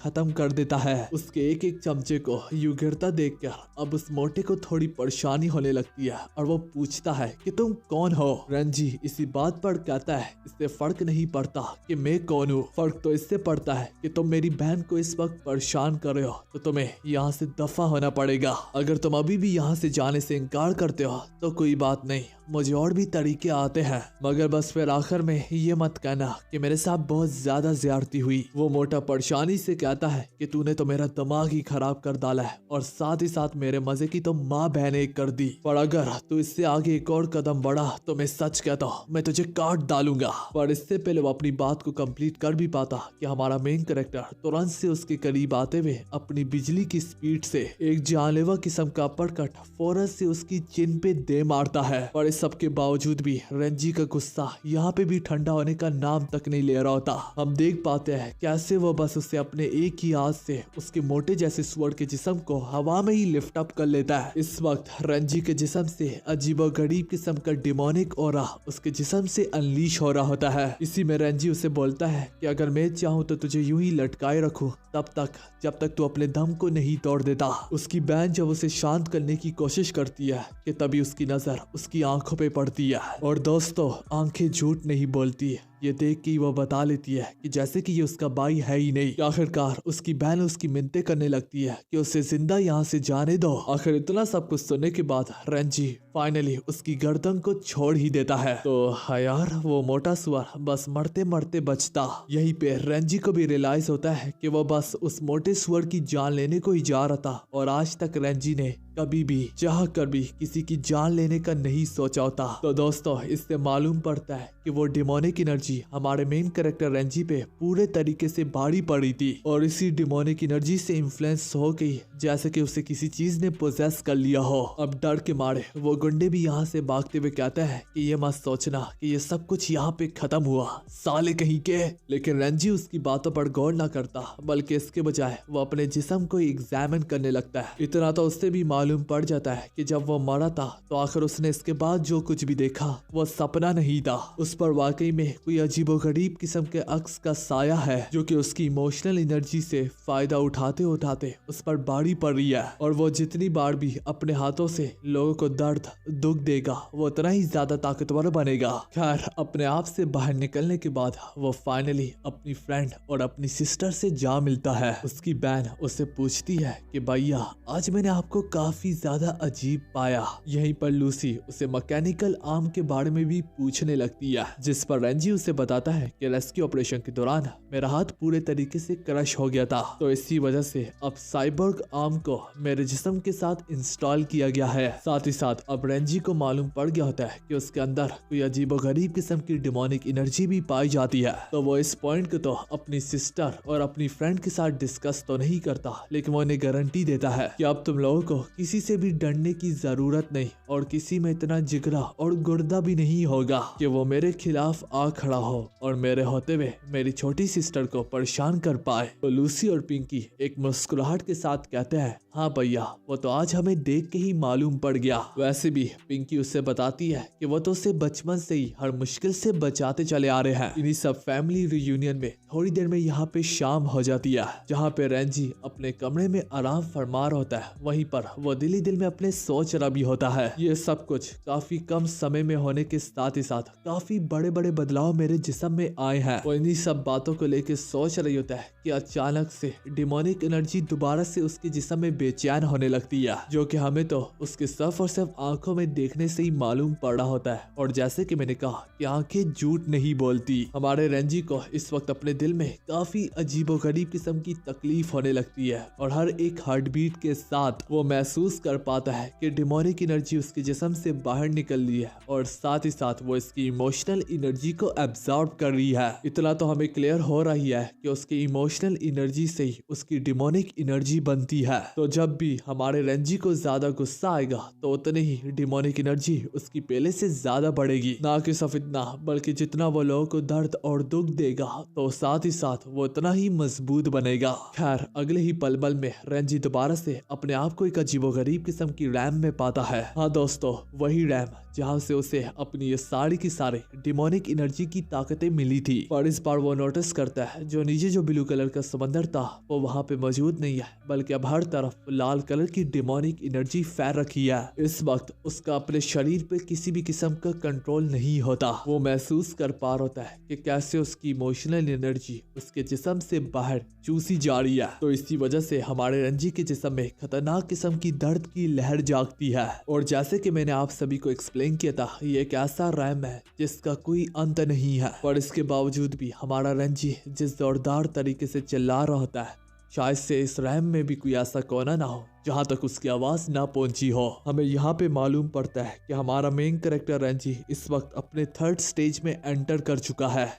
खत्म कर देता है। उसके एक एक चमचे को यूं गिरता देखकर अब उस मोटे को थोड़ी परेशानी होने लगती है और वो पूछता है कि तुम कौन हो। रेंजी इसी बात पर कहता है इससे फर्क नहीं पड़ता कि मैं कौन हूँ, फर्क तो इससे पड़ता है कि तुम मेरी बहन को इस वक्त परेशान कर रहे हो तो तुम्हें यहाँ से दफा होना पड़ेगा। अगर तुम अभी भी यहाँ से जाने से इनकार करते हो तो कोई बात नहीं, मुझे और भी तरीके आते हैं, मगर बस फिर आखिर में ये मत कहना कि मेरे साथ बहुत ज्यादा ज्यादती हुई। वो मोटा परेशानी से कहता है कि तूने तो मेरा दिमाग ही खराब कर डाला है और साथ ही साथ मेरे मजे की तो माँ बहन एक कर दी, पर अगर तू इससे आगे एक और कदम बढ़ा तो मैं सच कहता हूँ मैं तुझे काट डालूंगा। पर इससे पहले वो अपनी बात को कंप्लीट कर भी पाता कि हमारा मेन कैरेक्टर तुरंत से उसके करीब आते हुए अपनी बिजली की स्पीड से एक जानलेवा किस्म का अपरकट फौरन से उसकी चिन पे दे मारता है। पर इस सब के बावजूद भी रेंजी का गुस्सा यहाँ पे भी ठंडा होने का नाम तक नहीं ले रहा होता। हम देख पाते हैं कैसे वो बस उसे अपने एक ही हाथ से उसके मोटे जैसे स्वर्ण के जिस्म को हवा में ही लिफ्ट अप कर लेता है। इस वक्त रेंजी के जिस्म से अजीबोगरीब किस्म का डिमोनिक ऑरा उसके जिस्म से अनलीश हो रहा होता है। इसी में रेंजी उसे बोलता है कि अगर मैं चाहूँ तो तुझे यूं ही लटकाए रखूं तब तक जब तक तू अपने दम को नहीं तोड़ देता। उसकी बहन जब उसे शांत करने की कोशिश करती है कि तभी उसकी नजर उसकी आंखों पे पड़ती है। और दोस्तों, आंखें झूठ नहीं बोलती, ये देख के वो बता लेती है कि जैसे कि ये उसका भाई है ही नहीं। आखिरकार उसकी बहन उसकी मिन्नतें करने लगती है कि उसे जिंदा यहाँ से जाने दो। आखिर इतना सब कुछ सुनने के बाद रेंजी फाइनली उसकी गर्दन को छोड़ ही देता है। तो हाँ यार, वो मोटा सुअर बस मरते मरते बचता। यहीं पे रेंजी को भी रियलाइज होता है कि वो बस उस मोटे सुअर की जान लेने को ही जा रहा था और आज तक रेंजी ने कभी भी चाह कर भी किसी की जान लेने का नहीं सोचा होता। तो दोस्तों, इससे मालूम पड़ता है कि वो डिमोनिक एनर्जी हमारे मेन कैरेक्टर रेंजी पे पूरे तरीके से भारी पड़ी थी और इसी डिमोनिक एनर्जी से इन्फ्लुएंस हो गई, जैसे कि उसे किसी चीज ने पोजेस कर लिया हो। अब डर के मारे वो गुंडे भी यहाँ से भागते हुए कहते हैं कि ये मत सोचना कि ये सब कुछ यहाँ पे खत्म हुआ, साले कहीं के। लेकिन रेंजी उसकी बातों पर गौर न करता, बल्कि इसके बजाय वो अपने जिस्म को एग्जामिन करने लगता है। इतना तो उससे भी मालूम पड़ जाता है कि जब वो मरा था तो आखिर उसने इसके बाद जो कुछ भी देखा वो सपना नहीं था। उस पर वाकई में कोई अजीबोगरीब किस्म के अक्स का साया है जो कि उसकी इमोशनल एनर्जी से फायदा उठाते उठाते उस पर भारी पड़ रही है। और वो जितनी बार भी अपने हाथों से लोगों को दर्द दुख देगा वो उतना ही ज्यादा ताकतवर बनेगा। खैर, अपने आप से बाहर निकलने के बाद वो फाइनली अपनी फ्रेंड और अपनी सिस्टर से जा मिलता है। उसकी बहन उससे पूछती है कि भैया, आज मैंने आपको काफी ज्यादा अजीब पाया। यहीं पर लूसी उसे मैकेनिकल आर्म के बारे में भी पूछने लगती है, जिस पर रेंजी उसे बताता है कि रेस्क्यू ऑपरेशन के दौरान मेरा हाथ पूरे तरीके से क्रश हो गया था, तो इसी वजह से अब साइबोर्ग आर्म को मेरे जिस्म के साथ इंस्टॉल किया गया है। साथ ही साथ अब रेंजी को मालूम पड़ गया होता है कि उसके अंदर कोई अजीबोगरीब किस्म की डिमोनिक एनर्जी भी पाई जाती है। तो वो इस पॉइंट को तो अपनी सिस्टर और अपनी फ्रेंड के साथ डिस्कस तो नहीं करता, लेकिन वो उन्हें गारंटी देता है कि अब तुम लोगों को किसी से भी डरने की जरूरत नहीं और किसी में इतना जिगरा और गुर्दा भी नहीं होगा कि वो मेरे खिलाफ आ खड़ा हो और मेरे होते हुए मेरी छोटी सिस्टर को परेशान कर पाए। तो लूसी और पिंकी एक मुस्कुराहट के साथ कहते हैं, हाँ भैया, वो तो आज हमें देख के ही मालूम पड़ गया। वैसे भी पिंकी उससे बताती है कि वो तो उसे बचपन से ही हर मुश्किल से बचाते चले आ रहे हैं। इन्हीं सब फैमिली रियूनियन में थोड़ी देर में यहाँ पे शाम हो जाती है, जहाँ पे रेंजी अपने कमरे में आराम फरमा रहा होता है। वहीं पर वो वो दिल ही दिल में अपने सोच रहा भी होता है। ये सब कुछ काफी कम समय में होने के साथ ही साथ काफी बड़े बड़े बदलाव मेरे जिस्म में आए हैं। वो इन्हीं सब बातों को लेकर सोच रही होता है कि अचानक से डिमोनिक एनर्जी दोबारा से उसके जिस्म में बेचैन होने लगती है, जो कि हमें तो उसके सिर्फ और सिर्फ आंखों में देखने से ही मालूम पड़ रहा होता है। और जैसे कि मैंने कहा कि आंखें झूठ नहीं बोलती, हमारे रेंजी को इस वक्त अपने दिल में काफी अजीबोगरीब किस्म की तकलीफ होने लगती है और हर एक हार्ट बीट के साथ वो महसूस कर पाता है कि डिमोनिक एनर्जी उसके जिस्म से बाहर निकल रही है और साथ ही साथ वो इसकी इमोशनल एनर्जी को एब्जॉर्ब कर रही है। इतना तो हमें क्लियर हो रही है कि उसकी इमोशनल एनर्जी से ही उसकी डिमोनिक एनर्जी बनती है। तो जब भी हमारे रेंजी को ज्यादा गुस्सा आएगा तो उतने ही डिमोनिक एनर्जी उसकी पहले से ज्यादा बढ़ेगी। ना कि सिर्फ इतना, बल्कि जितना वो लोगों को दर्द और दुख देगा तो साथ ही साथ वो उतना ही मजबूत बनेगा। खैर, अगले ही पल में रेंजी दोबारा से अपने आप को एक अजीबोगरीब किस्म की रैम में पाता है। हाँ दोस्तों, वही रैम जहाँ से उसे अपनी ये सारी की सारी डिमोनिक एनर्जी की ताकतें मिली थी। पर इस बार वो नोटिस करता है जो नीचे जो ब्लू कलर का समंदर था वो वहाँ पे मौजूद नहीं है, बल्कि अब हर तरफ लाल कलर की डिमोनिक एनर्जी फैल रखी है। इस वक्त उसका अपने शरीर पे किसी भी किस्म का कंट्रोल नहीं होता। वो महसूस कर पा रहा होता है कि कैसे उसकी इमोशनल एनर्जी उसके जिस्म से बाहर चूसी जा रही है। तो इसी वजह से हमारे रंजी के जिस्म में खतरनाक किस्म की दर्द की लहर जागती है। और जैसे कि मैंने आप सभी को एक्सप्लेन किया था, ये एक ऐसा रैम है जिसका कोई अंत नहीं है, पर इसके बावजूद भी हमारा रंजी जिस जोरदार तरीके से चिल्ला रहा होता है, शायद से इस रैम में भी कोई ऐसा कोना ना हो जहाँ तक उसकी आवाज ना पहुंची हो। हमें यहाँ पे मालूम पड़ता है कि हमारा मेन कैरेक्टर रंजी इस वक्त अपने 3rd स्टेज में एंटर कर चुका है।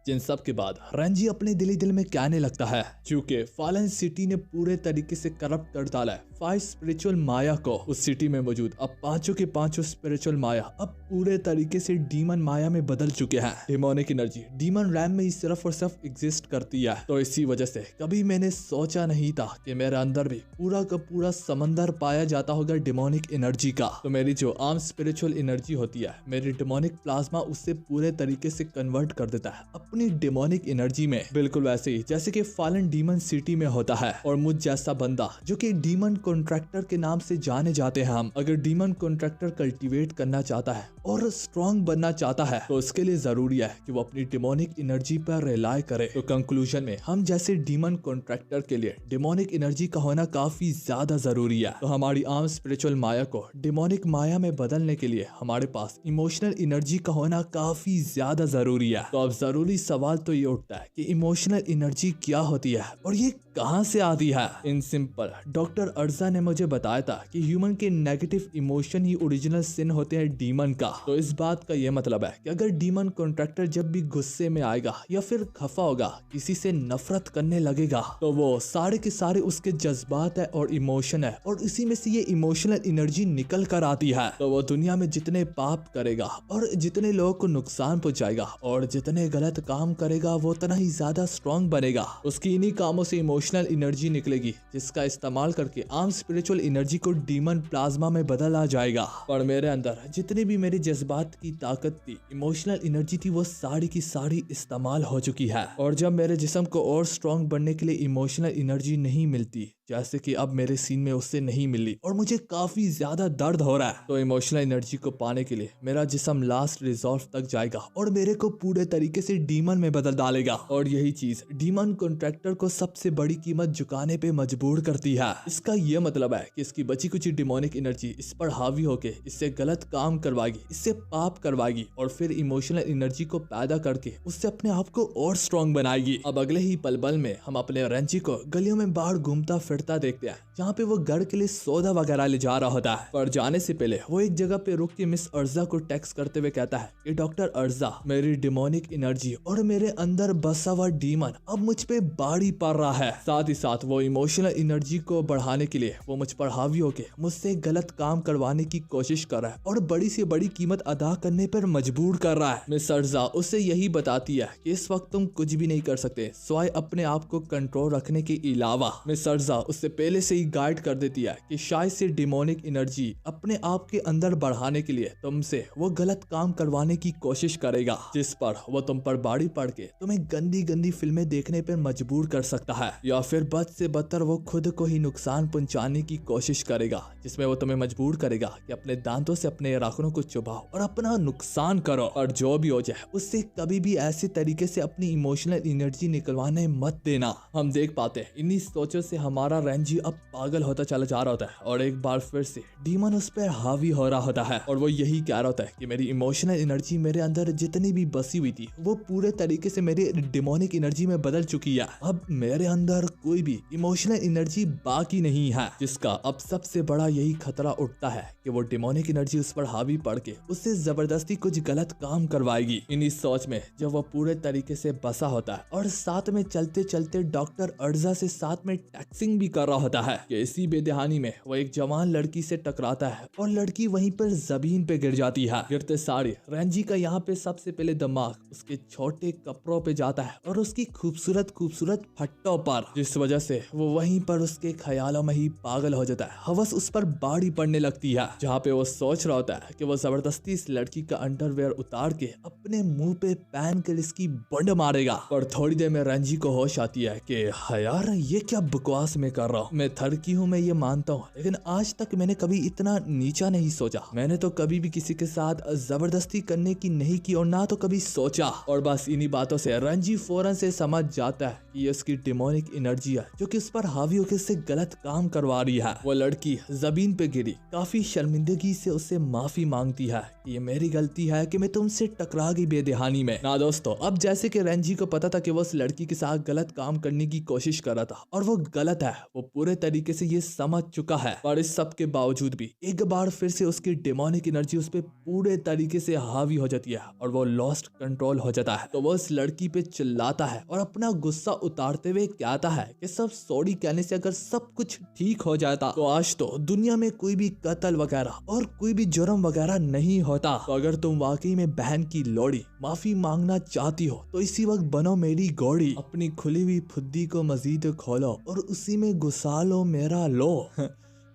जिन सब के बाद रंजी अपने दिल में कहने लगता है, क्योंकि फॉलन सिटी ने पूरे तरीके से करप्ट कर डाला है 5 स्पिरिचुअल माया को। उस सिटी में मौजूद अब 5 के 5 स्पिरिचुअल माया अब पूरे तरीके से डीमन माया में बदल चुके हैं। डिमोनिक एनर्जी डीमन रैम में ही सिर्फ और सिर्फ एग्जिस्ट करती है। तो इसी वजह से कभी मैंने सोचा नहीं था कि मेरे अंदर भी पूरा का पूरा समंदर पाया जाता होगा डिमोनिक एनर्जी का। तो मेरी जो आम स्पिरिचुअल एनर्जी होती है, मेरी डिमोनिक प्लाज्मा उससे पूरे तरीके से कन्वर्ट कर देता है अपनी डिमोनिक एनर्जी में, बिल्कुल वैसे ही जैसे कि फॉलन डीमन सिटी में होता है। और मुझ जैसा बंदा जो कि डीमन कॉन्ट्रैक्टर के नाम से जाने जाते हैं, हम अगर डीमन कॉन्ट्रैक्टर कल्टीवेट करना चाहता है और स्ट्रॉन्ग बनना चाहता है तो उसके लिए जरूरी है कि वो अपनी डिमोनिक एनर्जी पर रिलाय करे। तो कंक्लूजन में हम जैसे डीमन कॉन्ट्रैक्टर के लिए डिमोनिक एनर्जी का होना काफी ज्यादा जरूरी है। तो हमारी आम स्पिरिचुअल माया को डिमोनिक माया में बदलने के लिए हमारे पास इमोशनल एनर्जी का होना काफी ज्यादा जरूरी है। तो अब जरूरी सवाल तो ये उठता है कि इमोशनल एनर्जी क्या होती है और ये कहां से आती है। इन सिंपल, डॉक्टर अर्जा ने मुझे बताया था कि ह्यूमन के नेगेटिव इमोशन ही ओरिजिनल सिन होते हैं डीमन का। तो इस बात का ये मतलब है कि अगर डीमन कॉन्ट्रैक्टर जब भी गुस्से में आएगा या फिर खफा होगा, किसी से नफरत करने लगेगा, तो वो सारे के सारे उसके जज्बात है और इमोशन है और इसी में से ये इमोशनल एनर्जी निकल कर आती है। तो वो दुनिया में जितने पाप करेगा और जितने लोगों को नुकसान पहुंचाएगा और जितने गलत काम करेगा वो उतना ही ज्यादा स्ट्रॉन्ग बनेगा। उसकी इन्हीं कामों से इमोशनल एनर्जी निकलेगी जिसका इस्तेमाल करके आम स्पिरिचुअल एनर्जी को डीमन प्लाज्मा में बदला जाएगा। पर मेरे अंदर जितने भी मेरे जज्बात की ताकत थी, इमोशनल एनर्जी थी, वो सारी की सारी इस्तेमाल हो चुकी है। और जब मेरे जिस्म को और स्ट्रॉन्ग बनने के लिए इमोशनल एनर्जी नहीं मिलती, जैसे कि अब मेरे सीन में उससे नहीं मिली और मुझे काफी ज्यादा दर्द हो रहा है, तो इमोशनल एनर्जी को पाने के लिए मेरा जिस्म लास्ट रिजॉल्व तक जाएगा और मेरे को पूरे तरीके से डीमन में बदल डालेगा। और यही चीज डीमन कॉन्ट्रैक्टर को सबसे बड़ी कीमत चुकाने पे मजबूर करती है। इसका ये मतलब है कि इसकी बची कुची डिमोनिक एनर्जी इस पर हावी होके इससे गलत काम करवाएगी, इससे पाप करवाएगी और फिर इमोशनल एनर्जी को पैदा करके उससे अपने आप को और स्ट्रॉन्ग बनाएगी। अब अगले ही पल में हम अपने रंजी को गलियों में बाहर घूमता फिरता देखते हैं, जहाँ पे वो घर के लिए सौदा वगैरह ले जा रहा होता है। पर जाने से पहले वो एक जगह पे रुक के मिस अर्जा को टेक्स्ट करते हुए कहता है कि डॉक्टर अर्जा, मेरी डिमोनिक एनर्जी और मेरे अंदर बसा हुआ डीमन अब मुझ पे बाड़ी पड़ रहा है। साथ ही साथ वो इमोशनल एनर्जी को बढ़ाने के लिए वो मुझ पर हावी होके मुझसे गलत काम करवाने की कोशिश कर रहा है और बड़ी से बड़ी कीमत अदा करने पर मजबूर कर रहा है। मिस अर्जा उसे यही बताती है कि इस वक्त तुम कुछ भी नहीं कर सकते सिवाय अपने आप को कंट्रोल रखने के अलावा। मिस अर्जा उससे पहले से ही गाइड कर देती है कि शायद से डिमोनिक एनर्जी अपने आप के अंदर बढ़ाने के लिए तुमसे वो गलत काम करवाने की कोशिश करेगा, जिस पर वो तुम पर बाड़ी पड़ के तुम्हें गंदी गंदी फिल्में देखने पर मजबूर कर सकता है, या फिर बद से बदतर वो खुद को ही नुकसान पहुंचाने की कोशिश करेगा, जिसमें वो तुम्हें मजबूर करेगा कि अपने दांतों से अपने नाखूनों को चुभाओ और अपना नुकसान करो। और जो भी हो जाए उससे कभी भी ऐसे तरीके से अपनी इमोशनल एनर्जी निकलवाने मत देना। हम देख पाते हैं इन्हीं सोचों से हमारा रेंजी अब पागल होता चला जा रहा होता है और एक बार फिर से डीमन उस पर हावी हो रहा होता है और वो यही कह रहा होता है कि मेरी इमोशनल एनर्जी मेरे अंदर जितनी भी बसी हुई थी वो पूरे तरीके से मेरी डिमोनिक एनर्जी में बदल चुकी है। अब मेरे अंदर कोई भी इमोशनल एनर्जी बाकी नहीं है, जिसका अब सबसे बड़ा यही खतरा उठता है कि वो डिमोनिक एनर्जी उस पर हावी पड़ के उससे जबरदस्ती कुछ गलत काम करवाएगी। इन्हीं सोच में जब वो पूरे तरीके से बसा होता है और साथ में चलते चलते डॉक्टर अर्जा से साथ में टैक्सिंग भी कर रहा होता है कि इसी बेदहानी में वो एक जवान लड़की से टकराता है और लड़की वहीं पर जमीन पे गिर जाती है। गिरते सारे रेंजी का यहाँ पे सबसे पहले दिमाग उसके छोटे कपड़ों पे जाता है और उसकी खूबसूरत खूबसूरत फट्टों पर, जिस वजह से वो वहीं पर उसके ख्यालों में ही पागल हो जाता है। हवस उस पर बाड़ी पड़ने लगती है, जहाँ पे वो सोच रहा होता है कि वो जबरदस्ती इस लड़की का अंडरवेयर उतार के अपने मुंह पे पहन कर इसकी बंड मारेगा। और थोड़ी देर में रेंजी को होश आती है कि यार ये क्या बकवास में कर रहा हूँ, मैं थड़की हूँ, मैं ये मानता हूँ, लेकिन आज तक मैंने कभी इतना नीचा नहीं सोचा। मैंने तो कभी भी किसी के साथ जबरदस्ती करने की नहीं की और ना तो कभी सोचा। और बस इन्हीं बातों से रेंजी फौरन से समझ जाता है कि ये उसकी डिमोनिक एनर्जी है जो कि उस पर हावी होकर उससे गलत काम करवा रही है। वो लड़की जमीन पे गिरी काफी शर्मिंदगी से उससे माफी मांगती है कि ये मेरी गलती है कि मैं तुमसे टकरा गई बेदहानी में। ना दोस्तों, अब जैसे कि रेंजी को पता था कि वो उस लड़की के साथ गलत काम करने की कोशिश कर रहा था और वो गलत है, वो पूरे तरीके से ये समझ चुका है। और इस सब के बावजूद भी एक बार फिर से उसकी डिमोनिक एनर्जी उस पर पूरे तरीके से हावी हो जाती है और वो लॉस्ट कंट्रोल हो जाता है। तो वो उस लड़की पे चिल्लाता है और अपना गुस्सा उतारते हुए कहता है कि सब सॉरी कहने से अगर सब कुछ ठीक हो जाता तो आज तो दुनिया में कोई भी कत्ल वगैरह और कोई भी जुर्म वगैरह नहीं होता। तो अगर तुम वाकई में बहन की लोड़ी माफी मांगना चाहती हो तो इसी वक्त बनो मेरी घोड़ी, अपनी खुली हुई फुद्दी को मजीद खोलो और उसी में घुसा लो मेरा लो।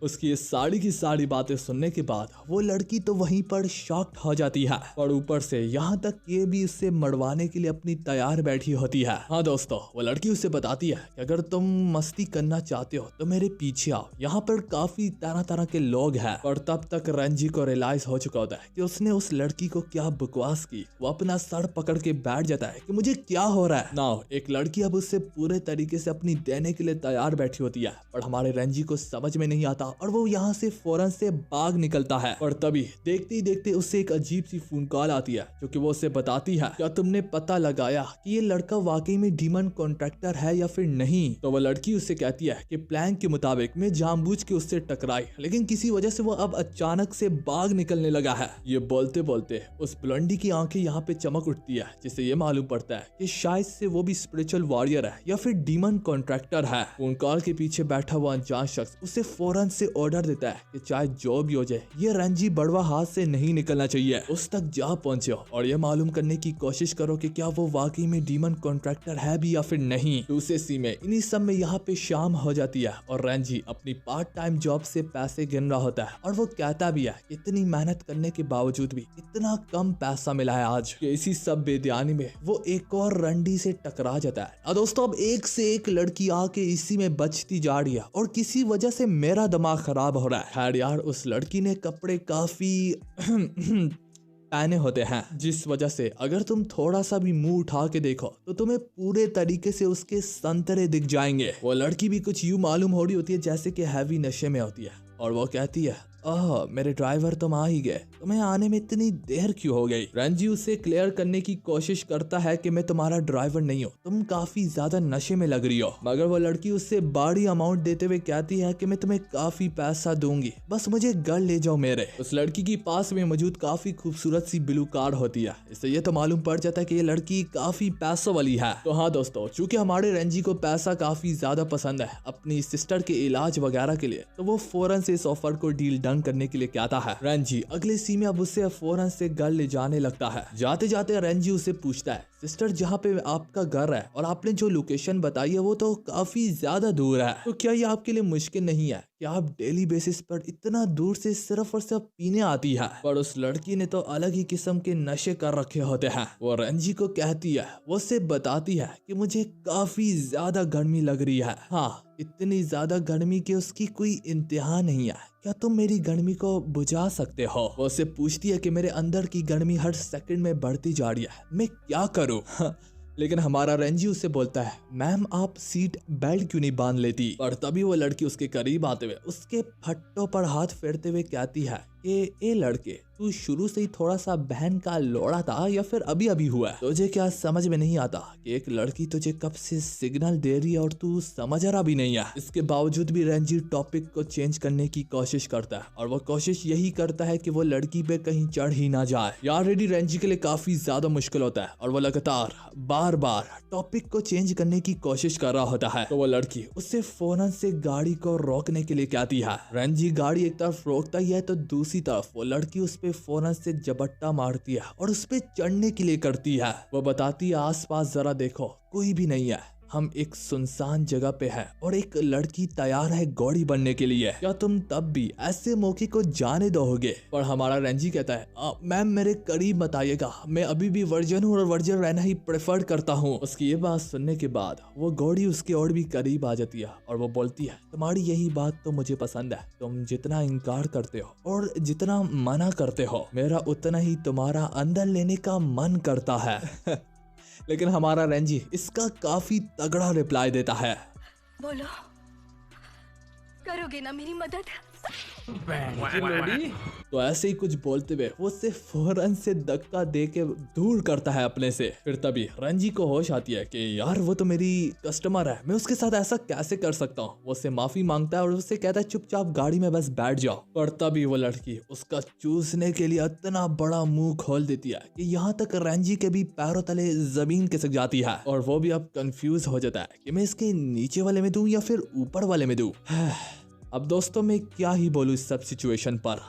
उसकी ये सारी की सारी बातें सुनने के बाद वो लड़की तो वहीं पर शॉक्ड हो जाती है और ऊपर से यहाँ तक ये भी उससे मरवाने के लिए अपनी तैयार बैठी होती है। हाँ दोस्तों, वो लड़की उसे बताती है कि अगर तुम मस्ती करना चाहते हो तो मेरे पीछे आओ, यहाँ पर काफी तरह तरह के लोग हैं। और तब तक रेंजी को रियलाइज हो चुका होता है कि उसने उस लड़की को क्या बकवास की। वो अपना सर पकड़ के बैठ जाता है कि मुझे क्या हो रहा है। नाउ एक लड़की अब उससे पूरे तरीके से अपनी देने के लिए तैयार बैठी होती है और हमारे रेंजी को समझ में नहीं आता और वो यहाँ से फौरन से भाग निकलता है। और तभी देखते ही देखते उससे एक अजीब सी फोन कॉल आती है जो कि वो उसे बताती है, क्या तुमने पता लगाया कि ये लड़का वाकई में डीमन कॉन्ट्रैक्टर है या फिर नहीं। तो वो लड़की उससे कहती है कि प्लान के मुताबिक मैं जानबूझ के उससे टकराई, लेकिन किसी वजह से वो अब अचानक से भाग निकलने लगा है। ये बोलते बोलते उस ब्लॉन्डी की आंखें यहाँ पे चमक उठती है, जिससे ये मालूम पड़ता है कि शायद से वो भी स्पिरिचुअल वॉरियर है या फिर डीमन कॉन्ट्रैक्टर है। फोन कॉल के पीछे बैठा हुआ अनजान शख्स उसे फौरन से ऑर्डर देता है कि चाहे जो भी हो जाए ये रेंजी बड़वा हाथ से नहीं निकलना चाहिए। उस तक जा पहुंचो और ये मालूम करने की कोशिश करो कि क्या वो वाकई में डीमन कॉन्ट्रैक्टर है भी या फिर नहीं। दूसरे सी में इन्हीं सब में यहाँ पे शाम हो जाती है और रेंजी अपनी पार्ट टाइम जॉब से पैसे गिन रहा होता है और वो कहता भी है इतनी मेहनत करने के बावजूद भी इतना कम पैसा मिला है आज। इसी सब बेध्यानी में वो एक और रंडी से टकरा जाता है। और दोस्तों, अब एक से एक लड़की आके इसी में बचती जा रही है और किसी वजह से मेरा दिमाग खराब हो रहा है। खैर यार, उस लड़की ने कपड़े काफी पहने होते हैं, जिस वजह से अगर तुम थोड़ा सा भी मुंह उठा के देखो तो तुम्हें पूरे तरीके से उसके संतरे दिख जाएंगे। वो लड़की भी कुछ यूं मालूम हो रही होती है जैसे कि हैवी नशे में होती है और वो कहती है, ओह मेरे ड्राइवर तुम आ ही गए, तुम्हें आने में इतनी देर क्यों हो गई। रेंजी उसे क्लियर करने की कोशिश करता है कि मैं तुम्हारा ड्राइवर नहीं हूँ, तुम काफी ज्यादा नशे में लग रही हो। मगर वो लड़की उससे बड़ी अमाउंट देते हुए कहती है कि मैं तुम्हें काफी पैसा दूंगी, बस मुझे घर ले जाओ मेरे। उस लड़की की पास में मौजूद काफी खूबसूरत सी ब्लू कार होती है, इससे ये तो मालूम पड़ जाता है कि ये लड़की काफी पैसों वाली है। तो हाँ दोस्तों, चूंकि हमारे रेंजी को पैसा काफी ज्यादा पसंद है अपनी सिस्टर के इलाज वगैरह के लिए, तो वो फौरन से इस ऑफर को डील लर्न करने के लिए कहता है। रेंजी अगले सीन में अब उसे फौरन से घर ले जाने लगता है। जाते जाते रेंजी उसे पूछता है, सिस्टर जहाँ पे आपका घर है और आपने जो लोकेशन बताई है वो तो काफी ज्यादा दूर है, तो क्या ये आपके लिए मुश्किल नहीं है कि आप डेली बेसिस पर इतना दूर से सिर्फ और सिर्फ पीने आती है? पर उस लड़की ने तो अलग ही किस्म के नशे कर रखे होते हैं। वो रेंजी को कहती है, वो उसे बताती है कि मुझे काफी ज्यादा गर्मी लग रही है। हाँ, इतनी ज्यादा गर्मी की उसकी कोई इंतहा नहीं है, क्या तुम मेरी गर्मी को बुझा सकते हो? वो उसे पूछती है कि मेरे अंदर की गर्मी हर सेकंड में बढ़ती जा रही है, मैं क्या करूं? लेकिन हमारा रेंजी उसे बोलता है, मैम आप सीट बेल्ट क्यों नहीं बांध लेती? और तभी वो लड़की उसके करीब आते हुए उसके फट्टों पर हाथ फेरते हुए कहती है कि ए लड़के, तू शुरू से ही थोड़ा सा बहन का लोड़ा था या फिर अभी अभी हुआ है? तुझे क्या समझ में नहीं आता कि एक लड़की तुझे कब से सिग्नल दे रही है और तू समझ रहा भी नहीं है? इसके बावजूद भी रेंजी टॉपिक को चेंज करने की कोशिश करता है और वो कोशिश यही करता है कि वो लड़की पे कहीं चढ़ ही ना जाए। यार रेडी रेंजी के लिए काफी ज्यादा मुश्किल होता है और वो लगातार बार बार टॉपिक को चेंज करने की कोशिश कर रहा होता है। तो वो लड़की उससे फौरन से गाड़ी को रोकने के लिए कहती है। रेंजी गाड़ी एक तरफ रोकता ही है तो दूसरी तरफ वो लड़की उस पे फौरन से झपट्टा मारती है और उस पे चढ़ने के लिए करती है। वो बताती है, आसपास जरा देखो, कोई भी नहीं है, हम एक सुनसान जगह पे हैं और एक लड़की तैयार है घोड़ी बनने के लिए, क्या तुम तब भी ऐसे मौके को जाने दोगे? पर हमारा रेंजी कहता है, मैम मेरे करीब मत आइएगा, मैं अभी भी वर्जन हूँ और वर्जन रहना ही प्रेफर करता हूँ। उसकी ये बात सुनने के बाद वो घोड़ी उसके और भी करीब आ जाती है और वो बोलती है, तुम्हारी यही बात तो मुझे पसंद है, तुम जितना इनकार करते हो और जितना मना करते हो मेरा उतना ही तुम्हारा अंदर लेने का मन करता है। लेकिन हमारा रेंजी इसका काफी तगड़ा रिप्लाई देता है, बोलो, करोगे ना मेरी मदद? तो ऐसे ही कुछ बोलते हुए वो उसे फौरन से धक्का दे के दूर करता है अपने से। फिर तभी रेंजी को होश आती है कि यार वो तो मेरी कस्टमर है, मैं उसके साथ ऐसा कैसे कर सकता हूँ। वो उससे माफी मांगता है और उससे कहता है चुपचाप गाड़ी में बस बैठ जाओ। पर तभी वो लड़की उसका चूसने के लिए इतना बड़ा मुंह खोल देती है कि यहाँ तक रेंजी के भी पैरों तले जमीन खिसक जाती है और वो भी अब कंफ्यूज हो जाता है कि मैं इसके नीचे वाले में दूं या फिर ऊपर वाले में दूं। अब दोस्तों मैं क्या ही बोलूं इस सब सिचुएशन पर।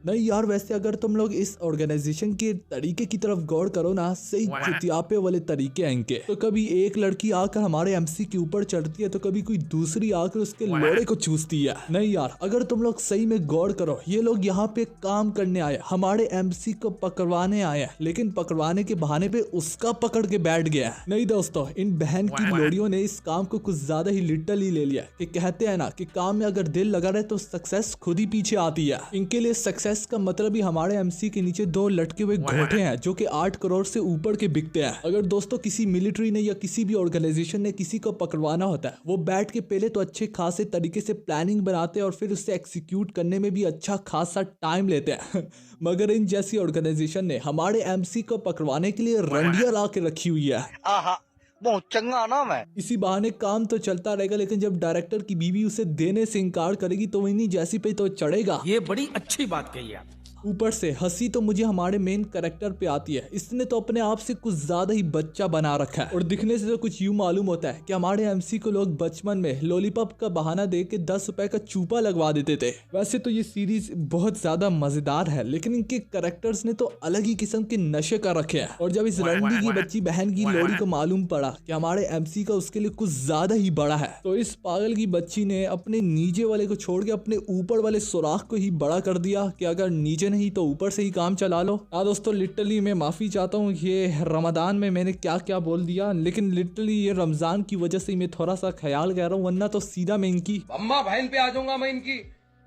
नहीं यार, वैसे अगर तुम लोग इस ऑर्गेनाइजेशन के तरीके की तरफ गौर करो ना, सही चितियापे वाले तरीके हैं इनके। तो कभी एक लड़की आकर हमारे एमसी के ऊपर चढ़ती है तो कभी कोई दूसरी आकर उसके लोड़े को चूसती है। नहीं यार, अगर तुम लोग सही में गौर करो, ये लोग यहाँ पे काम करने आए, हमारे एमसी को पकड़वाने आए हैं, लेकिन पकड़वाने के बहाने पे उसका पकड़ के बैठ गया। नहीं दोस्तों, इन बहन की लोड़ियों ने इस काम को कुछ ज्यादा ही लिटरली ले लिया कि कहते हैं ना कि काम में अगर दिल लगा रहे तो सक्सेस खुद ही पीछे आती है। इनके लिए सक्सेस का मतलब ही हमारे एमसी के नीचे दो लटके हुए घोटे हैं जो कि 8 करोड़ से ऊपर के बिकते हैं। अगर दोस्तों किसी मिलिट्री ने या किसी भी ऑर्गेनाइजेशन ने किसी को पकड़वाना होता है, वो बैठ के पहले तो अच्छे खासे तरीके से प्लानिंग बनाते हैं और फिर उसे एक्सिक्यूट करने में भी अच्छा खासा टाइम लेते हैं। मगर इन जैसी ऑर्गेनाइजेशन ने हमारे एमसी को पकड़वाने के लिए रंडिया ला के रखी हुई है। बहुत चंगा नाम है। इसी बहाने काम तो चलता रहेगा, लेकिन जब डायरेक्टर की बीवी उसे देने से इनकार करेगी तो इन्हीं जैसी पे तो चढ़ेगा। ये बड़ी अच्छी बात कही आप। ऊपर से हंसी तो मुझे हमारे मेन कैरेक्टर पे आती है। इसने तो अपने आप से कुछ ज्यादा ही बच्चा बना रखा है और दिखने से तो कुछ यूं मालूम होता है कि हमारे एमसी को लोग बचपन में लॉलीपॉप का बहाना दे के 10 रुपए का चूपा लगवा देते थे। वैसे तो ये सीरीज बहुत ज्यादा मजेदार है, लेकिन इनके कैरेक्टर्स ने तो अलग ही किस्म के नशे कर रखे हैं। और जब इस रंडी की बच्ची बहन की लोड़ी को मालूम पड़ा कि हमारे एमसी का उसके लिए कुछ ज्यादा ही बड़ा है, तो इस पागल की बच्ची ने अपने नीचे वाले को छोड़ के अपने ऊपर वाले सुराख को ही बड़ा कर दिया कि अगर नीचे नहीं तो ऊपर से ही काम चला लो। हाँ दोस्तों, लिटरली मैं माफी चाहता हूँ, ये रमजान में मैंने क्या क्या बोल दिया, लेकिन लिटरली ये रमजान की वजह से मैं थोड़ा सा ख्याल कर रहा हूँ, वरना तो सीधा मैं इनकी अम्मा बहन पे आ जाऊंगा, मैं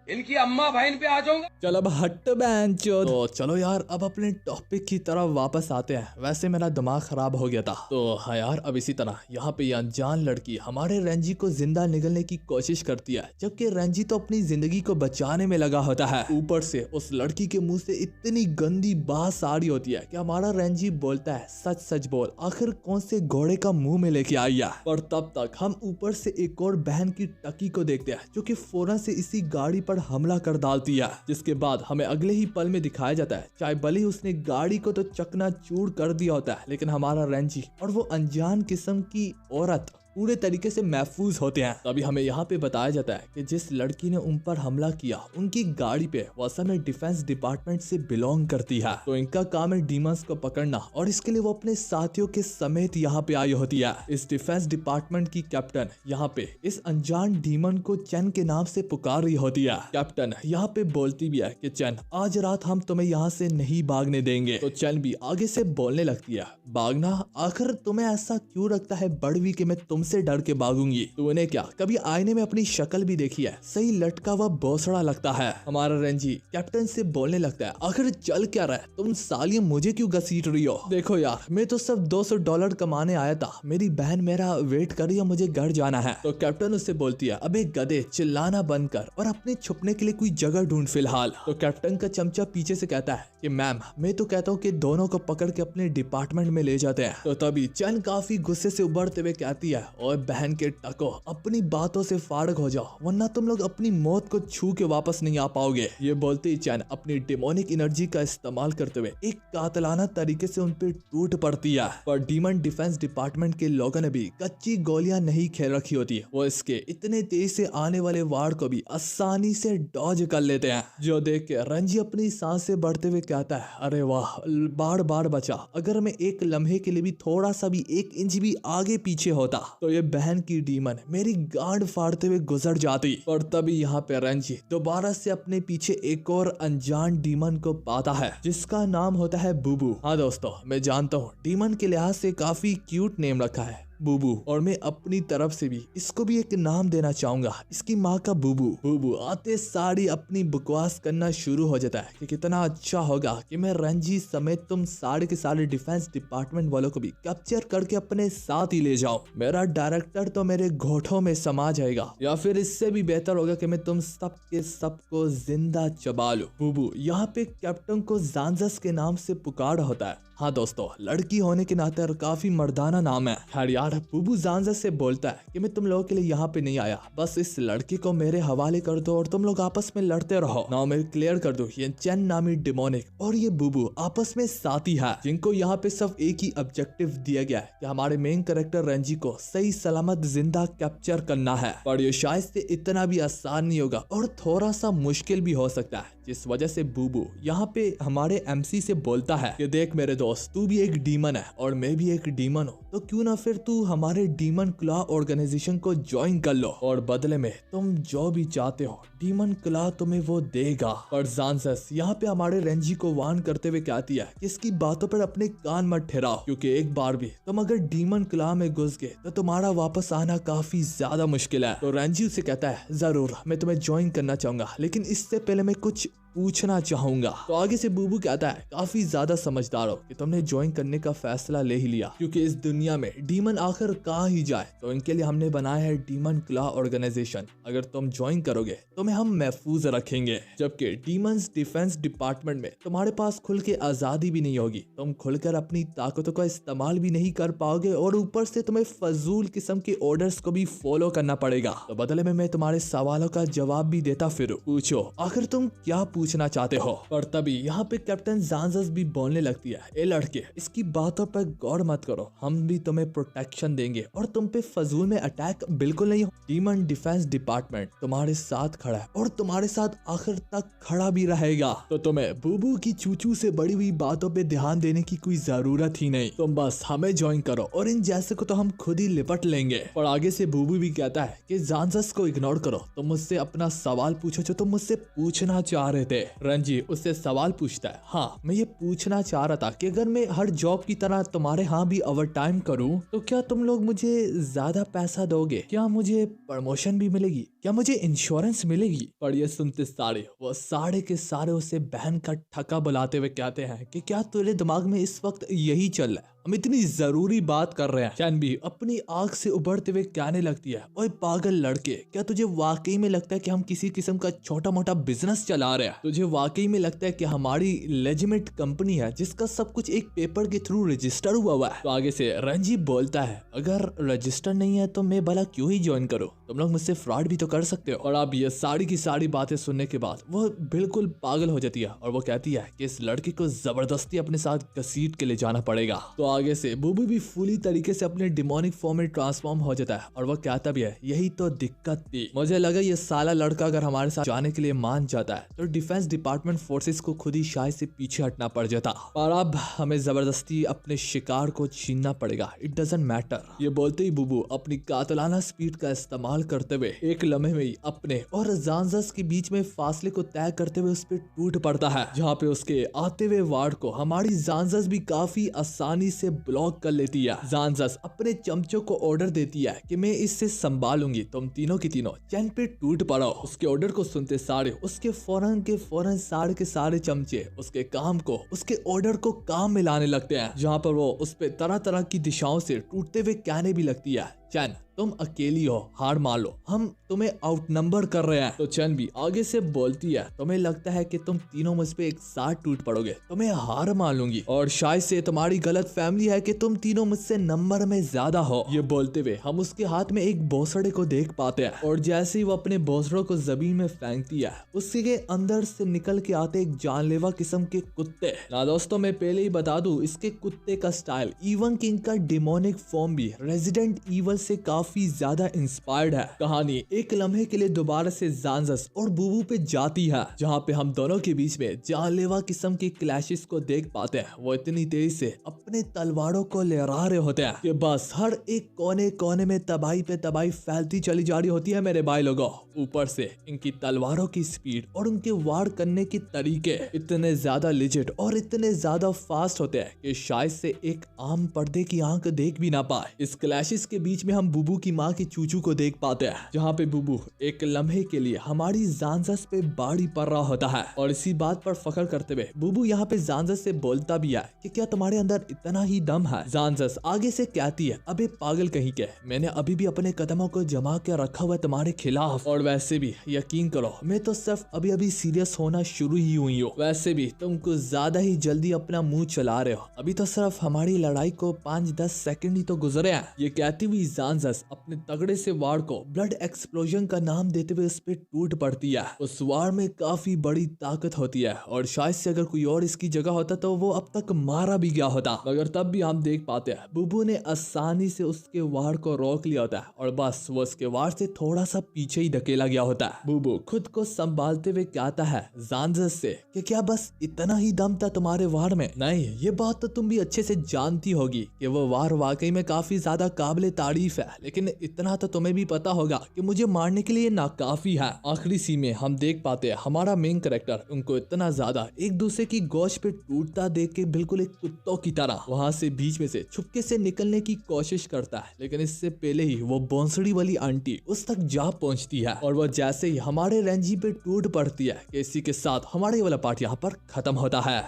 इनकी अम्मा बहन पे आ जाऊंगा। चल अब हट बैंचो। तो चलो यार, अब अपने टॉपिक की तरफ वापस आते हैं। वैसे मेरा दिमाग खराब हो गया था, तो हाँ यार, अब इसी तरह यहाँ पे अनजान लड़की हमारे रेंजी को जिंदा निकलने की कोशिश करती है, जबकि रेंजी तो अपनी जिंदगी को बचाने में लगा होता है। ऊपर से उस लड़की के मुंह से इतनी गंदी बात आ रही होती है कि हमारा रेंजी बोलता है, सच सच बोल, आखिर कौन से घोड़े का मुंह में लेके आई है। और तब तक हम ऊपर से एक और बहन की टकी को देखते हैं जो कि फौरन से इसी गाड़ी पर हमला कर डालती है, जिसके बाद हमें अगले ही पल में दिखाया जाता है, चाहे भले ही उसने गाड़ी को तो चकनाचूर कर दिया होता है, लेकिन हमारा रेंजी और वो अनजान किस्म की औरत पूरे तरीके से महफूज होते हैं। तभी हमें यहाँ पे बताया जाता है कि जिस लड़की ने उन पर हमला किया उनकी गाड़ी पे वो असल में डिफेंस डिपार्टमेंट से बिलोंग करती है, तो इनका काम है डीमंस को पकड़ना और इसके लिए वो अपने साथियों के समेत यहाँ पे आई होती है। इस डिफेंस डिपार्टमेंट की कैप्टन यहाँ पे इस अनजान डीमन को चैन के नाम से पुकार रही होती है। कैप्टन यहाँ पे बोलती भी है कि चैन आज रात हम तुम्हें यहाँ से नहीं भागने देंगे, तो चैन भी आगे से बोलने लगती है, भागना? आखिर तुम्हें ऐसा क्यों लगता है बड़वी कि मैं तुमसे डर के भागूंगी? तूने क्या कभी आईने में अपनी शक्ल भी देखी है? सही लटका हुआ भोसड़ा लगता है। हमारा रंजी कैप्टन से बोलने लगता है, आखिर चल क्या रहा है? तुम सालियों मुझे क्यों घसीट रही हो? देखो यार, मैं तो सब $200 कमाने आया था, मेरी बहन मेरा वेट कर रही है, मुझे घर जाना है। तो कैप्टन उससे बोलती है, अबे गधे चिल्लाना बंद कर और अपने छुपने के लिए कोई जगह ढूंढ फिलहाल। तो कैप्टन का चमचा पीछे से कहता है कि मैम मैं तो कहता हूँ कि दोनों को पकड़ के अपने डिपार्टमेंट में ले जाते हैं। तो तभी चैन काफी गुस्से से उबरते हुए कहती है, और बहन के टको अपनी बातों से फारग हो जाओ वरना तुम लोग अपनी मौत को छू के वापस नहीं आ पाओगे। ये बोलते ही चैन अपनी डिमोनिक एनर्जी का इस्तेमाल करते हुए एक कातलाना तरीके से उन पे टूट पड़ती है। पर डीमन डिफेंस डिपार्टमेंट के लोगों ने भी कच्ची गोलियां नहीं खेल रखी होती, वो इसके इतने तेज से आने वाले वार को भी आसानी से डॉज कर लेते हैं। जो देख के रंजी अपनी सांसें बढ़ते हुए कहता है, अरे वाह बार बार बचा, अगर मैं एक लम्हे के लिए भी थोड़ा सा भी 1 इंच भी आगे पीछे होता तो ये बहन की डीमन मेरी गांड फाड़ते हुए गुजर जाती। और तभी यहाँ पे रंजी दोबारा से अपने पीछे एक और अनजान डीमन को पाता है जिसका नाम होता है बूबू। हाँ दोस्तों, मैं जानता हूँ डीमन के लिहाज से काफी क्यूट नेम रखा है बूबू, और मैं अपनी तरफ से भी इसको भी एक नाम देना चाहूंगा, इसकी माँ का बूबू। बूबू आते सारी अपनी बकवास करना शुरू हो जाता है कि कितना अच्छा होगा कि मैं रंजी समेत तुम सारे के सारे डिफेंस डिपार्टमेंट वालों को भी कैप्चर करके अपने साथ ही ले जाऊं। मेरा डायरेक्टर तो मेरे घोटों में समा जाएगा, या फिर इससे भी बेहतर होगा कि मैं तुम सब के सबको जिंदा चबा लूं। बूबू यहाँ पे कैप्टन को जानजस के नाम से पुकार होता है। हाँ दोस्तों, लड़की होने के नाते काफी मर्दाना नाम है। खैर यार, बूबू जानजस से बोलता है कि मैं तुम लोगों के लिए यहाँ पे नहीं आया, बस इस लड़की को मेरे हवाले कर दो और तुम लोग आपस में लड़ते रहो। नाउ मैं क्लियर कर दूं, ये चैन नामी डिमोनिक और ये बूबू आपस में साथी है, जिनको यहाँ पे सिर्फ एक ही ऑब्जेक्टिव दिया गया है कि हमारे मेन कैरेक्टर रंजी को सही सलामत जिंदा कैप्चर करना है। पर ये शायद से इतना भी आसान नहीं होगा और थोड़ा सा मुश्किल भी हो सकता है, जिस वजह से बूबू यहाँ पे हमारे MC से बोलता है कि देख मेरे दोस्त, तू भी एक डीमन है और मैं भी एक डीमन हूँ, तो क्यों ना फिर तू हमारे डीमन क्ला ऑर्गेनाइजेशन को ज्वाइन कर लो और बदले में तुम जो भी चाहते हो डीमन क्ला तुम्हें वो देगा। और जानजस यहाँ पे हमारे रंजी को वार्न करते हुए कहती है कि इसकी बातों पर अपने कान मत ठहराओ, क्योंकि एक बार भी तुम अगर डीमन क्ला में घुस गए तो तुम्हारा वापस आना काफी ज्यादा मुश्किल है। तो रंजी उसे कहता है, जरूर मैं तुम्हें ज्वाइन करना चाहूंगा, लेकिन इससे पहले मैं कुछ पूछना चाहूंगा। तो आगे से बूबू कहता है, काफी ज्यादा समझदार हो कि तुमने ज्वाइन करने का फैसला ले ही लिया, क्योंकि इस दुनिया में डीमन आखिर कहाँ ही जाए, तो इनके लिए हमने बनाया है डीमन क्ला ऑर्गेनाइजेशन। अगर तुम ज्वाइन करोगे तो मैं हम महफूज रखेंगे, जबकि डीमंस डिफेंस डिपार्टमेंट में तुम्हारे पास खुल के आजादी भी नहीं होगी, तुम खुलकर अपनी ताकतों का इस्तेमाल भी नहीं कर पाओगे और ऊपर से तुम्हें फजूल किस्म के ऑर्डर्स को भी फॉलो करना पड़ेगा। तो बदले में मैं तुम्हारे सवालों का जवाब भी देता फिरूं, पूछो आखिर तुम क्या पूछना चाहते हो। और तभी यहाँ पे कैप्टन जानजस भी बोलने लगती है, ए लड़के, इसकी बातों पर गौर मत करो, हम भी तुम्हें प्रोटेक्शन देंगे और तुम पे फजूल में अटैक बिल्कुल नहीं हो। डीमन डिफेंस डिपार्टमेंट तुम्हारे साथ खड़ा है और तुम्हारे साथ आखिर तक खड़ा भी रहेगा, तो तुम्हें बूबू की चूचू से बड़ी हुई बातों पे ध्यान देने की कोई जरूरत ही नहीं, तुम बस हमें ज्वाइन करो और इन जैसे को तो हम खुद ही लिपट लेंगे। और आगे से बूबू भी कहता है कि जानजस को इग्नोर करो, तुम मुझसे अपना सवाल पूछो जो तुम मुझसे पूछना चाह रहे थे। रंजी उससे सवाल पूछता है, हाँ मैं ये पूछना चाह रहा था कि अगर मैं हर जॉब की तरह तुम्हारे यहाँ भी ओवर टाइम करूँ तो क्या तुम लोग मुझे ज्यादा पैसा दोगे, क्या मुझे प्रमोशन भी मिलेगी, क्या मुझे इंश्योरेंस मिलेगी। पर ये सुनते सारे वो सारे के सारे उसे बहन का ठका बुलाते हुए कहते हैं कि क्या तेरे दिमाग में इस वक्त यही चल रहा है, हम इतनी जरूरी बात कर रहे हैं। चैन भी अपनी आंख से उभरते हुए कहने लगती है, ओए पागल लड़के, क्या तुझे वाकई में लगता है कि हम किसी किस्म का छोटा मोटा बिजनेस चला रहे हैं? तुझे वाकई में लगता है कि हमारी लेजिमेट कंपनी है जिसका सब कुछ एक पेपर के थ्रू रजिस्टर हुआ है? तो आगे से रंजी बोलता है, अगर रजिस्टर नहीं है तो मैं भला क्यों ही ज्वाइन करूं, तुम लोग मुझसे फ्रॉड भी तो कर सकते हो। और अब ये सारी की सारी बातें सुनने के बाद वो बिल्कुल पागल हो जाती है और वो कहती है कि इस लड़की को जबरदस्ती अपने साथ घसीट के ले जाना पड़ेगा। तो आगे से बुबू भी फुली तरीके से अपने डिमोनिक फॉर्म में ट्रांसफॉर्म हो जाता है और वह कहता भी है यही तो दिक्कत थी। मुझे लगा ये साला लड़का अगर हमारे साथ जाने के लिए मान जाता है तो डिफेंस डिपार्टमेंट फोर्सेस को खुद ही शायद से पीछे हटना पड़ जाता, पर अब हमें जबरदस्ती अपने शिकार को छीनना पड़ेगा। It doesn't matter. ये बोलते ही बुबू अपनी कातलाना स्पीड का इस्तेमाल करते हुए एक लम्हे में ही अपने और ज़ांज़स के बीच में फासले को तय करते हुए उस पर टूट पड़ता है, जहाँ पे उसके आते हुए वार्ड को हमारी ज़ांज़स भी काफी आसानी से ब्लॉक कर लेती है। ज़ांज़स अपने चमचों को ऑर्डर देती है कि मैं इससे संभालूंगी, तुम तीनों की तीनों चैन पे टूट पड़ो। उसके ऑर्डर को सुनते सारे उसके फौरन सारे के सारे चमचे उसके काम को, उसके ऑर्डर को काम में लाने लगते हैं, जहाँ पर वो उस पे तरह तरह की दिशाओं से टूटते हुए कहने भी लगती है चैन तुम अकेली हो, हार मान लो, हम तुम्हें आउटनंबर कर रहे हैं। तो चैन भी आगे से बोलती है तुम्हें लगता है कि तुम तीनों मुझ पे एक साथ टूट पड़ोगे, तुम्हें हार मान लूंगी और शायद से तुम्हारी गलत फैमिली है कि तुम तीनों मुझसे नंबर में ज्यादा हो। ये बोलते हुए हम उसके हाथ में एक भोसड़े को देख पाते हैं और जैसे ही वो अपने भोसड़ों को जमीन में फेंकती है उसके अंदर से निकल के आते एक जानलेवा किस्म के कुत्ते। ना दोस्तों मैं पहले ही बता दूं इसके कुत्ते का स्टाइल इवन किंग का डिमोनिक फॉर्म भी रेजिडेंट ईवल से काफी ज्यादा इंस्पायर्ड है। कहानी एक लम्हे के लिए दोबारा से ज़ांज़स और बुबू पे जाती है, जहाँ पे हम दोनों के बीच में जानलेवा किस्म के क्लैशेस को देख पाते हैं। वो इतनी तेजी से अपने तलवारों को लहरा रहे होते हैं कि बस हर एक कोने कोने में तबाही पे तबाही फैलती चली जा रही होती है मेरे भाई लोगों। ऊपर से इनकी तलवारों की स्पीड और उनके वार करने के तरीके इतने ज्यादा लिजिट और इतने ज्यादा फास्ट होते हैं कि शायद से एक आम पर्दे की आंख देख भी ना पाए। इस क्लैशेस के बीच में हम बुबू की माँ की चूचू को देख पाते हैं, जहाँ पे बुबू एक लम्हे के लिए हमारी ज़ांज़स पे बाड़ी पड़ रहा होता है और इसी बात पर फख्र करते हुए बुबू यहाँ पे ज़ांज़स से बोलता भी है कि क्या तुम्हारे अंदर इतना ही दम है। ज़ांज़स आगे से कहती है अबे पागल कहीं के, मैंने अभी भी अपने कदमों को जमा के रखा हुआ तुम्हारे खिलाफ, और वैसे भी यकीन करो मैं तो सिर्फ अभी अभी सीरियस होना शुरू ही हुई हूँ। वैसे भी तुम कुछ ज्यादा ही जल्दी अपना मुंह चला रहे हो, अभी तो सिर्फ हमारी लड़ाई को 5-10 सेकंड ही तो गुजरे हैं। ये कहती हुई ज़ांज़स अपने तगड़े से वार को ब्लड एक्सप्लोजन का नाम देते हुए उस पे टूट पड़ती है। उस वार में काफी बड़ी ताकत होती है और शायद से अगर कोई और इसकी जगह होता तो वो अब तक मारा भी गया होता, मगर तब भी हम देख पाते हैं बुबू ने आसानी से उसके वार को रोक लिया होता है और बस वो उसके वार से थोड़ा सा पीछे ही धकेला गया होता है। बुबू खुद को संभालते हुए कहता है ज़ांज़स से कि क्या बस इतना ही दम था तुम्हारे वार में? नहीं, ये बात तो तुम भी अच्छे से जानती होगी कि वो वार वाकई में काफी ज्यादा काबिले तारीफ है, लेकिन इतना तो तुम्हें भी पता होगा कि मुझे मारने के लिए नाकाफी है। आखिरी सीन में हम देख पाते हैं हमारा मेन कैरेक्टर उनको इतना ज्यादा एक दूसरे की गोश्त पे टूटता देख के बिल्कुल एक कुत्तों की तरह वहां से बीच में से छुपके से निकलने की कोशिश करता है, लेकिन इससे पहले ही वो बांसुरी वाली आंटी उस तक जा पहुंचती है और वह जैसे ही हमारे रेंजी पे टूट पड़ती है कि इसी के साथ हमारे वाला पार्ट यहाँ पर खत्म होता है।